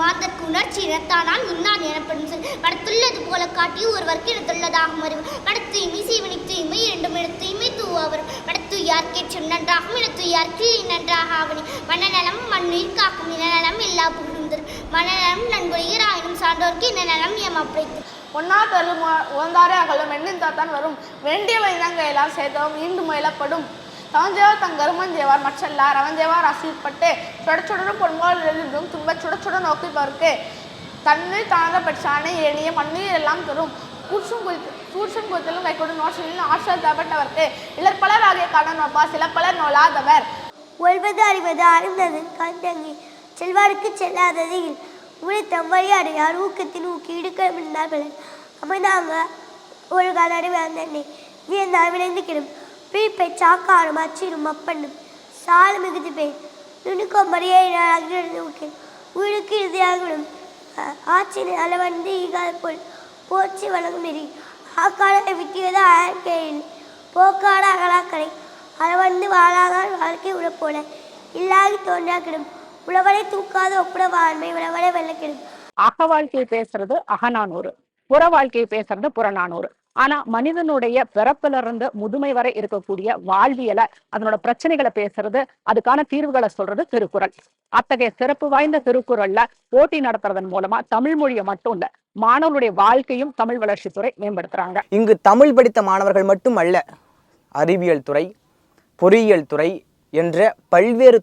மாந்தற்கு உணர்ச்சி இனத்தானால் இன்னான் எனப்படும் சொல் மடத்துள்ளது போல காட்டி ஒருவருக்கு இனத்துள்ளதாகும் அறிவு மடத்தூய்மை சீவனி தூய்மை இரண்டும் இன தூய்மை தூவாவரும் மடத்துயார்க்கேற்றும் நன்றாகும் இனத்துயார்க்கு நன்றாக ஆவணி மனநலம் மண்ணுயிர் காக்கும் இனநலம் எல்லா புகுந்தரும் மனநலம் நன்கொழியர் ஆயினும் சான்றோர்க்கு இனநலம் ஏமாப்படைத்து ஒன்னா தரும் உழந்தாரே அகலும் எண்ணின் தாத்தான் வரும் வேண்டியவை இனங்க எல்லாம் சேர்த்தவும் ஈண்டு முயலப்படும் தவஞ்சேவார் தங்கருமஞ்சேவார் மற்றெல்லார் அவஞ்சேவார் ஆசைப்பட்டு சுடச்சுடனும் பொன்மோல் எழுதும் துன்பச் சுடச்சுட நோக்கி பார்க்க தண்ணீர் தாங்க பெற்றானே ஏனிய மண்ணீர் எல்லாம் தரும் கூற்றும் குறித்தலும் கைகொடு நோற்றலில் ஆற்றல் தப்பட்டவர்க்கு இளர் பலர் ஆகிய கடன் நோப்பா சில பலர் நோலாதவர் ஒல்வது அறிவது அறிந்தது கண்டங்கி செல்வாருக்கு செல்லாதது உழைத்தம் வழியாடையார் ஊக்கத்தின் ஊக்கி இடுக்கிறார்கள் அமைந்தாங்க ஒரு காலடி வேந்தனை வியந்தார் விளைந்து கிடும் பிரிப்பை சாக்காரும் அச்சிரும் அப்பண்ணும் சால மிகுதி பெய் நுணுக்கம் மரியாதை உயிருக்கு இறுதியாகிவிடும் ஆட்சினை அளவந்து ஈகால போல் போற்றி வழங்கும் நெறி ஆக்காலை விட்டியது ஆயற்கையில் போக்காட அகலாக்கடை அளவந்து வாழாக வாழ்க்கை உழப்போல இல்லாகி தோன்றாக்கிடும் உழவனை தூக்காத ஒப்புட வாழ்மை உழவனை வெள்ளக்கிடும். அக வாழ்க்கையை பேசுறது அகநானூறு, புற வாழ்க்கையை பேசுறது புறநானூறு. ஆனா மனிதனுடைய பிறப்புல இருந்து முதுமை வரை இருக்கக்கூடிய வாழ்வியலை, அதனோட பிரச்சனைகளை பேசுறது, அதுக்கான தீர்வுகளை சொல்றது திருக்குறள். அத்தகைய சிறப்பு வாய்ந்த திருக்குறள்ல போட்டி நடத்துறதன் மூலமா தமிழ் மொழியை மட்டும் இல்ல, மாணவர்களுடைய வாழ்க்கையும் தமிழ் வளர்ச்சித்துறை மேம்படுத்துறாங்க. இங்கு தமிழ் படித்த மாணவர்கள் மட்டும் அல்ல, அறிவியல் துறை, பொறியியல் துறை என்ற பல்வேறு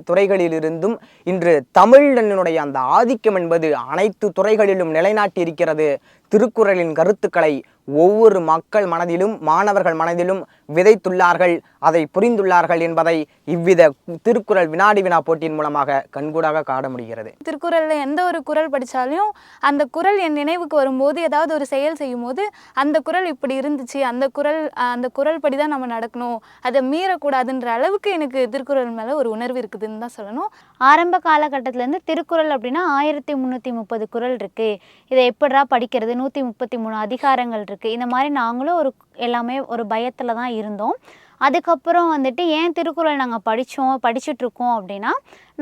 துறைகளிலிருந்தும் இன்று தமிழனுடைய அந்த ஆதிக்கம் என்பது அனைத்து துறைகளிலும் நிலைநாட்டி இருக்கிறது. திருக்குறளின் கருத்துக்களை ஒவ்வொரு மக்கள் மனதிலும் மாணவர்கள் மனதிலும் விதைத்துள்ளார்கள், அதை புரிந்துள்ளார்கள் என்பதை இவ்வித திருக்குறள் வினாடி வினா போட்டியின் மூலமாக கண்கூடாக காண முடிகிறது. திருக்குறளில் எந்த ஒரு குறள் படித்தாலும் அந்த குறள் என் நினைவுக்கு வரும்போது, ஏதாவது ஒரு செயல் செய்யும் போது அந்த குறள் இப்படி இருந்துச்சு, அந்த குறள் படி தான் நம்ம நடக்கணும், அதை மீறக்கூடாதுன்ற அளவுக்கு எனக்கு திருக்குறள் மேலே ஒரு உணர்வு இருக்குதுன்னு தான் சொல்லணும். ஆரம்ப காலகட்டத்திலேருந்து திருக்குறள் அப்படின்னா 1330 குறள் இருக்குது. இதை எப்படா படிக்கிறது, 133 அதிகாரங்கள் இருக்குது. இந்த மாதிரி நாங்களும் எல்லாமே ஒரு பயத்தில் தான் இருந்தோம். அதுக்கப்புறம் வந்துட்டு ஏன் திருக்குறள் நாங்கள் படிச்சுட்ருக்கோம் அப்படின்னா,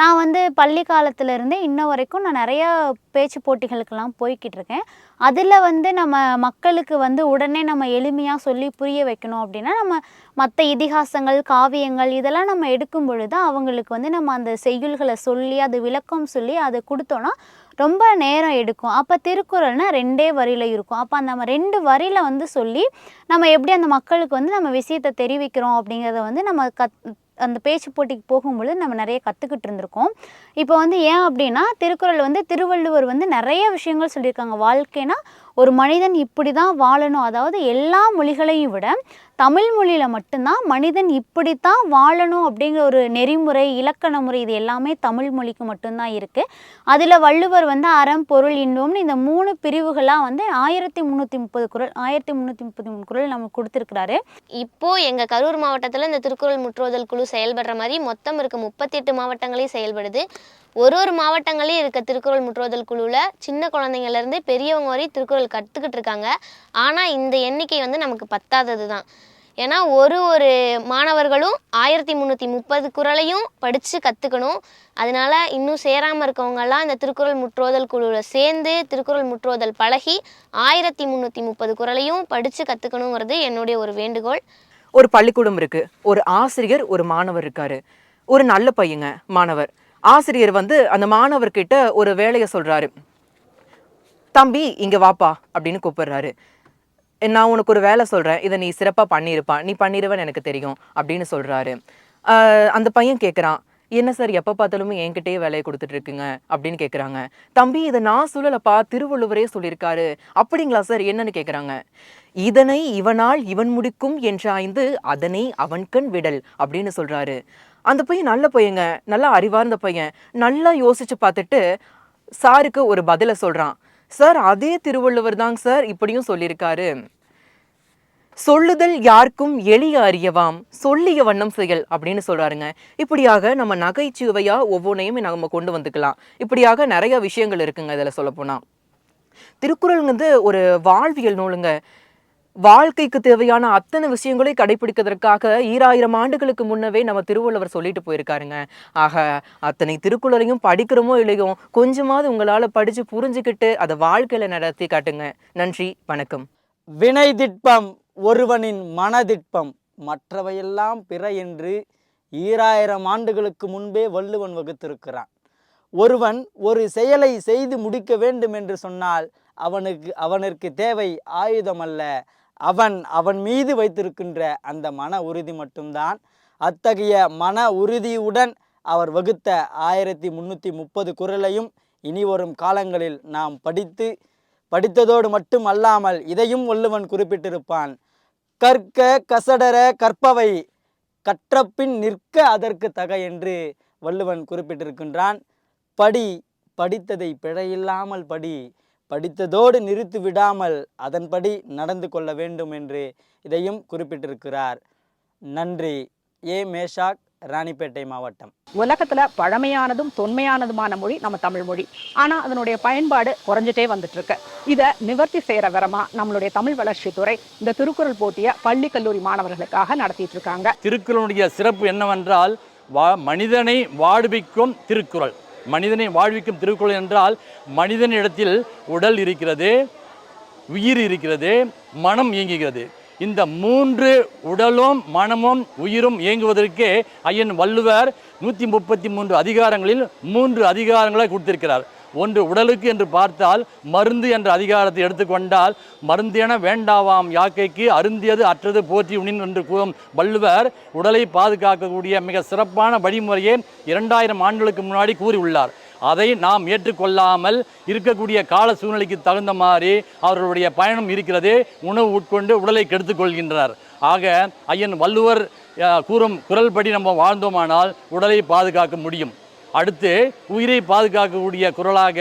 நான் பள்ளி காலத்துலேருந்தே இன்ன வரைக்கும் நான் நிறையா பேச்சு போட்டிகளுக்கெல்லாம் போய்கிட்டு இருக்கேன். அதில் நம்ம மக்களுக்கு உடனே நம்ம எளிமையாக சொல்லி புரிய வைக்கணும் அப்படின்னா, நம்ம மற்ற இதிகாசங்கள், காவியங்கள் இதெல்லாம் நம்ம எடுக்கும் பொழுது அவங்களுக்கு நம்ம அந்த செய்யுள்களை சொல்லி அது விளக்கம் சொல்லி அதை கொடுத்தோன்னா ரொம்ப நேரம் எடுக்கும். அப்போ திருக்குறள்னா 2 வரியில் இருக்கும். அப்போ நம்ம 2 வரியில் சொல்லி நம்ம எப்படி அந்த மக்களுக்கு நம்ம விஷயத்தை தெரிவிக்கிறோம் அப்படிங்கிறத நம்ம அந்த பேச்சு போட்டிக்கு போகும்பொழுது நம்ம நிறைய கற்றுக்கிட்டு இருந்திருக்கோம். இப்போ ஏன் அப்படின்னா, திருக்குறள் திருவள்ளுவர் நிறைய விஷயங்கள் சொல்லியிருக்காங்க. வாழ்க்கைனா ஒரு மனிதன் இப்படி தான் வாழணும், அதாவது எல்லா மொழிகளையும் விட தமிழ் மொழியில் மட்டும்தான் மனிதன் இப்படித்தான் வாழணும் அப்படிங்கிற ஒரு நெறிமுறை, இலக்கண முறை இது எல்லாமே தமிழ் மொழிக்கு மட்டும்தான் இருக்குது. அதில் வள்ளுவர் அறம், பொருள், இன்பம்னு இந்த 3 பிரிவுகளாக 1330 குறள் 1333 குறள் நமக்கு கொடுத்துருக்கிறாரு. இப்போது எங்கள் கரூர் மாவட்டத்தில் இந்த திருக்குறள் முற்றோதல் குழு செயல்படுற மாதிரி மொத்தம் இருக்க 38 மாவட்டங்களையும் செயல்படுது. ஒரு மாவட்டங்களையும் இருக்க திருக்குறள் முற்றோதல் குழுவில் சின்ன குழந்தைங்கள்லேருந்து பெரியவங்க வரை திருக்குறள் கற்றுக்கிட்டு இருக்காங்க. ஆனால் இந்த எண்ணிக்கை நமக்கு பத்தாதது தான். ஏன்னா ஒரு மாணவர்களும் 1330 குறளையும் படித்து கற்றுக்கணும். அதனால் இன்னும் சேராமல் இருக்கவங்கெல்லாம் இந்த திருக்குறள் முற்றோதல் குழுவில் சேர்ந்து திருக்குறள் முற்றோதல் பழகி 1330 குறளையும் படித்து கற்றுக்கணுங்கிறது என்னுடைய ஒரு வேண்டுகோள். ஒரு பள்ளிக்கூடம் இருக்குது, ஒரு ஆசிரியர், ஒரு மாணவர் இருக்கார். ஒரு நல்ல பையங்க மாணவர். ஆசிரியர் அந்த மாணவர்கிட்ட ஒரு வேலையை சொல்கிறாரு. தம்பி இங்கே வாப்பா அப்படின்னு கூப்பிடுறாரு. நான் உனக்கு ஒரு வேலை சொல்கிறேன், இதை நீ சிறப்பாக பண்ணியிருப்பா, நீ பண்ணிடுவேன்னு எனக்கு தெரியும் அப்படின்னு சொல்கிறாரு. அந்த பையன் கேட்குறான், என்ன சார் எப்போ பார்த்தாலுமே என்கிட்டயே வேலையை கொடுத்துட்டு இருக்குங்க அப்படின்னு கேட்குறாங்க. தம்பி இதை நான் சொல்லலப்பா, திருவள்ளுவரே சொல்லியிருக்காரு. அப்படிங்களா சார், என்னன்னு கேட்குறாங்க. இதனை இவனால் இவன் முடிக்கும் என்றாய்ந்து அதனை அவன்கண் விடல் அப்படின்னு சொல்றாரு. அந்த பையன் நல்ல பையங்க, நல்லா அறிவார்ந்த பையன். நல்லா யோசிச்சு பார்த்துட்டு சாருக்கு ஒரு பதிலை சொல்றான். சார் அதே திருவள்ளுவர் தாங்க சார் இப்படியும் சொல்லியிருக்காரு. சொல்லுதல் யாருக்கும் எளிய அறியவாம், சொல்லிய வண்ணம் செயல் அப்படின்னு சொல்றாருங்க. இப்படியாக நம்ம நகைச்சுவையா ஒவ்வொன்றையும் நம்ம கொண்டு வந்துக்கலாம். இப்படியாக நிறைய விஷயங்கள் இருக்குங்க. இதில் சொல்லப்போனா திருக்குறள்ங்கிறது ஒரு வாழ்வியல் நூலுங்க. வாழ்க்கைக்கு தேவையான அத்தனை விஷயங்களை கடைபிடிக்கிறதுக்காக 2000 ஆண்டுகளுக்கு முன்னவே நம்ம திருவள்ளுவர் சொல்லிட்டு போயிருக்காருங்க. ஆக அத்தனை திருக்குறளையும் படிக்கிறோமோ இல்லையோ, கொஞ்சமாவது உங்களால் படித்து புரிஞ்சுக்கிட்டு அதை வாழ்க்கையில் நடத்தி காட்டுங்க. நன்றி, வணக்கம். வினை திட்பம் ஒருவனின் மனதிட்பம், மற்றவையெல்லாம் பிற என்று 2000 ஆண்டுகளுக்கு முன்பே வள்ளுவன் வகுத்திருக்கிறான். ஒருவன் ஒரு செயலை செய்து முடிக்க வேண்டும் என்று சொன்னால் அவனுக்கு தேவை ஆயுதம் அல்ல, அவன் மீது வைத்திருக்கின்ற அந்த மன உறுதி மட்டும்தான். அத்தகைய மன உறுதியுடன் அவர் வகுத்த 1330 குறளையும் இனி வரும் காலங்களில் நாம் படித்ததோடு மட்டும் அல்லாமல் இதையும் வள்ளுவன் குறிப்பிட்டிருப்பான். கற்க கசடர கற்பவை, கற்றபின் நிற்க அதற்கு தக என்று வள்ளுவன் குறிப்பிட்டிருக்கின்றான். படித்ததை பிழையில்லாமல் படித்ததோடு நிறுத்தி விடாமல் அதன்படி நடந்து கொள்ள வேண்டும் என்று இதையும் குறிப்பிட்டிருக்கிறார். நன்றி. ஏ மேஷாக், ராணிப்பேட்டை மாவட்டம். உலகத்துல பழமையானதும் தொன்மையானதுமான மொழி நம்ம தமிழ் மொழி. ஆனா அதனுடைய பயன்பாடு குறைஞ்சிட்டே வந்துட்டு இருக்கு. இதை நிவர்த்தி செய்யற விரமா நம்மளுடைய தமிழ் வளர்ச்சித்துறை இந்த திருக்குறள் போட்டியை பள்ளி கல்லூரி மாணவர்களுக்காக நடத்திட்டு இருக்காங்க. திருக்குறளுடைய சிறப்பு என்னவென்றால் மனிதனை வாழ்விக்கும் திருக்குறள். மனிதனை வாழ்விக்கும் திருக்குறள் என்றால் மனிதனிடத்தில் உடல் இருக்கிறது, உயிர் இருக்கிறது, மனம் இயங்குகிறது. இந்த 3 உடலும் மனமும் உயிரும் இயங்குவதற்கே ஐயன் வள்ளுவர் 133 அதிகாரங்களில் 3 அதிகாரங்களை கொடுத்திருக்கிறார். ஒன்று உடலுக்கு என்று பார்த்தால் மருந்து என்ற அதிகாரத்தை எடுத்துக்கொண்டால், மருந்து என வேண்டாவாம் யாக்கைக்கு அருந்தியது அற்றது போற்றி உணின் என்று கூறும் வள்ளுவர் உடலை பாதுகாக்கக்கூடிய மிக சிறப்பான வழிமுறையை 2000 ஆண்டுகளுக்கு முன்னாடி கூறியுள்ளார். அதை நாம் ஏற்றுக்கொள்ளாமல் இருக்கக்கூடிய கால சூழ்நிலைக்கு தகுந்த மாதிரி அவர்களுடைய பயணம் இருக்கிறது. உணவு உட்கொண்டு உடலை கெடுத்துக் கொள்கின்றனர். ஆக ஐயன் வள்ளுவர் கூறும் குறள்படி நம்ம வாழ்ந்தோமானால் உடலை பாதுகாக்க முடியும். அடுத்து உயிரை பாதுகாக்கக்கூடிய குறளாக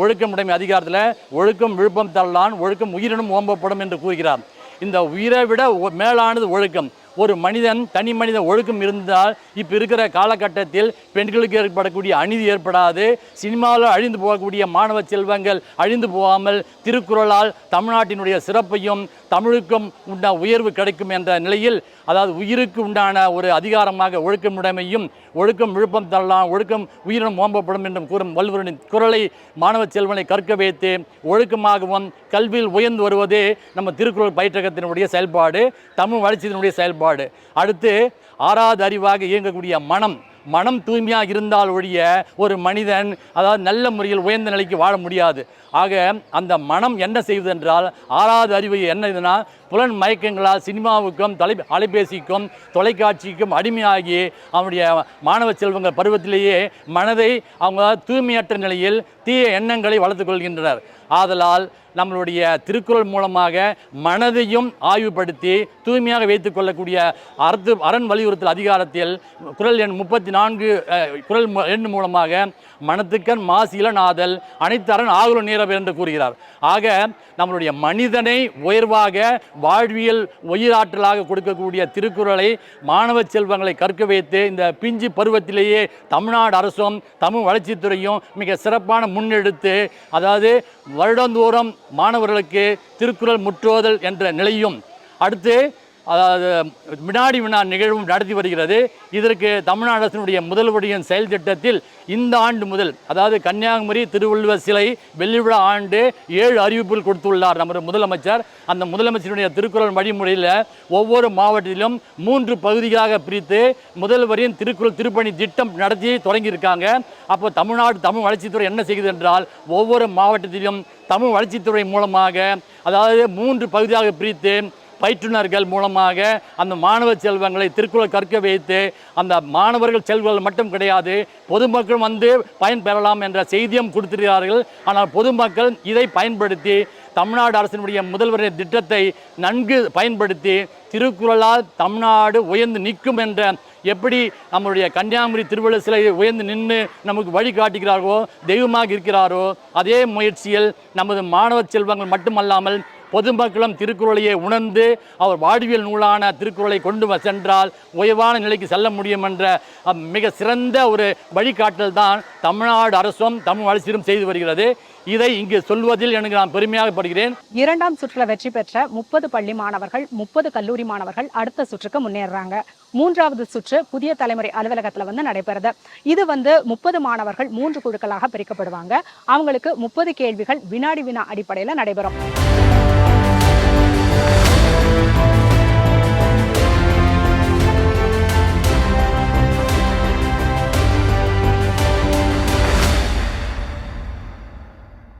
ஒழுக்கமுடைமை அதிகாரத்தில் ஒழுக்கம் விழுப்பம் தரலான், ஒழுக்கம் உயிரினும் ஓம்பப்படும் என்று கூறுகிறார். இந்த உயிரை விட மேலானது ஒழுக்கம். ஒரு மனிதன் தனி மனித ஒழுக்கம் இருந்தால் இப்போ இருக்கிற காலகட்டத்தில் பெண்களுக்கு ஏற்படக்கூடிய அநீதி ஏற்படாது. சினிமாவில் அழிந்து போகக்கூடிய மாணவ செல்வங்கள் அழிந்து போகாமல் திருக்குறளால் தமிழ்நாட்டினுடைய சிறப்பையும் தமிழுக்கும் உண்டான உயர்வு கிடைக்கும் என்ற நிலையில், அதாவது உயிருக்கு உண்டான ஒரு அதிகாரமாக ஒழுக்கமுடைமையும் ஒழுக்கம் விழுப்பம் தரலாம், ஒழுக்கம் உயிரினம் ஓம்பப்படும் என்றும் கூறும் வள்ளுவரின் குறளை மாணவ செல்வனை கற்க வைத்து ஒழுக்கமாகவும் கல்வியில் உயர்ந்து வருவதே நம்ம திருக்குறள் பயிற்றகத்தினுடைய செயல்பாடு, தமிழ் வளர்ச்சியினுடைய செயல்பாடு. அடுத்து 6வது அறிவாக இயங்கக்கூடிய மனம் தூய்மையாக இருந்தால் ஒழிய ஒரு மனிதன் அதாவது நல்ல முறையில் உயர்ந்த நிலைக்கு வாழ முடியாது. ஆக அந்த மனம் என்ன செய்வது என்றால் 6வது அறிவு என்ன இதுனா, புலன் மயக்கங்களால் சினிமாவுக்கும் அலைபேசிக்கும் தொலைக்காட்சிக்கும் அடிமையாகி அவனுடைய மாணவ செல்வங்கள் பருவத்திலேயே மனதை அவங்க தூய்மையற்ற நிலையில் தீய எண்ணங்களை வளர்த்து கொள்கின்றனர். ஆதலால் நம்மளுடைய திருக்குறள் மூலமாக மனதையும் ஆய்வுபடுத்தி தூய்மையாக வைத்துக் கொள்ளக்கூடிய அரண் வலியுறுத்தல் அதிகாரத்தில் குறள் எண் 34 குறள் எண் மூலமாக மனத்துக்கண் மாசு இளநாதல் அனைத்து அரண் ஆகுல நீரவர் என்று கூறுகிறார். ஆக நம்மளுடைய மனிதனை உயர்வாக வாழ்வியல் உயிராற்றலாக கொடுக்கக்கூடிய திருக்குறளை மாணவ செல்வங்களை கற்க வைத்து இந்த பிஞ்சு பருவத்திலேயே தமிழ்நாடு அரசும் தமிழ் வளர்ச்சித்துறையும் மிக சிறப்பான முன்னெடுத்து, அதாவது வருடந்தோறும் மாணவர்களுக்கு திருக்குறள் முற்றோதல் என்ற நிலையும், அடுத்து அதாவது வினாடி வினா நிகழ்வும் நடத்தி வருகிறது. இதற்கு தமிழ்நாடு அரசினுடைய முதல்வரின் செயல் திட்டத்தில் இந்த ஆண்டு முதல், அதாவது கன்னியாகுமரி திருவள்ளுவர் சிலை வெள்ளி விழா ஆண்டு 7 அறிவிப்புகள் கொடுத்துள்ளார் நமது முதலமைச்சர். அந்த முதலமைச்சருடைய திருக்குறள் வழிமுறையில் ஒவ்வொரு மாவட்டத்திலும் 3 பகுதிகளாக பிரித்து முதல்வரின் திருக்குறள் திருப்பணி திட்டம் நடத்தி தொடங்கியிருக்காங்க. அப்போ தமிழ் வளர்ச்சித்துறை என்ன செய்கிறது என்றால், ஒவ்வொரு மாவட்டத்திலும் தமிழ் வளர்ச்சித்துறை மூலமாக அதாவது 3 பகுதியாக பிரித்து பயிற்றுனர்கள் மூலமாக அந்த மாணவ செல்வங்களை திருக்குறள் கற்க வைத்து அந்த மாணவர்கள் செல்வங்கள் மட்டும் கிடையாது, பொதுமக்கள் வந்து பயன்பெறலாம் என்ற செய்தியும் கொடுத்திருக்கிறார்கள். ஆனால் பொதுமக்கள் இதை பயன்படுத்தி தமிழ்நாடு அரசினுடைய முதல்வரின் திட்டத்தை நன்கு பயன்படுத்தி திருக்குறளால் தமிழ்நாடு உயர்ந்து நிற்கும் என்ற எப்படி நம்முடைய கன்னியாகுமரி திருவள்ளுவர் சிலை உயர்ந்து நின்று நமக்கு வழிகாட்டுகிறாரோ, தெய்வமாக இருக்கிறாரோ, அதே முயற்சியில் நமது மாணவ செல்வங்கள் மட்டுமல்லாமல் பொதுமக்களும் திருக்குறளையே உணர்ந்து அவர் வாழ்வியல் நூலான திருக்குறளை கொண்டு சென்றால் உயர்வான நிலைக்கு செல்ல முடியும் என்ற மிக சிறந்த ஒரு வழிகாட்டல் தான் தமிழ்நாடு அரசும் தமிழ் வளர்ச்சியும் செய்து வருகிறது. இதை இங்கு சொல்வதில் எனக்கு நான் பெருமையாக படுகிறேன். 2ஆம் சுற்றுல வெற்றி பெற்ற 30 பள்ளி மாணவர்கள் 30 கல்லூரி மாணவர்கள் அடுத்த சுற்றுக்கு முன்னேறாங்க. 3வது சுற்று புதிய தலைமுறை அலுவலகத்துல வந்து நடைபெறுது. இது வந்து 30 மாணவர்கள் 3 குழுக்களாக பிரிக்கப்படுவாங்க. அவங்களுக்கு 30 கேள்விகள் வினாடி வினா அடிப்படையில் நடைபெறும்.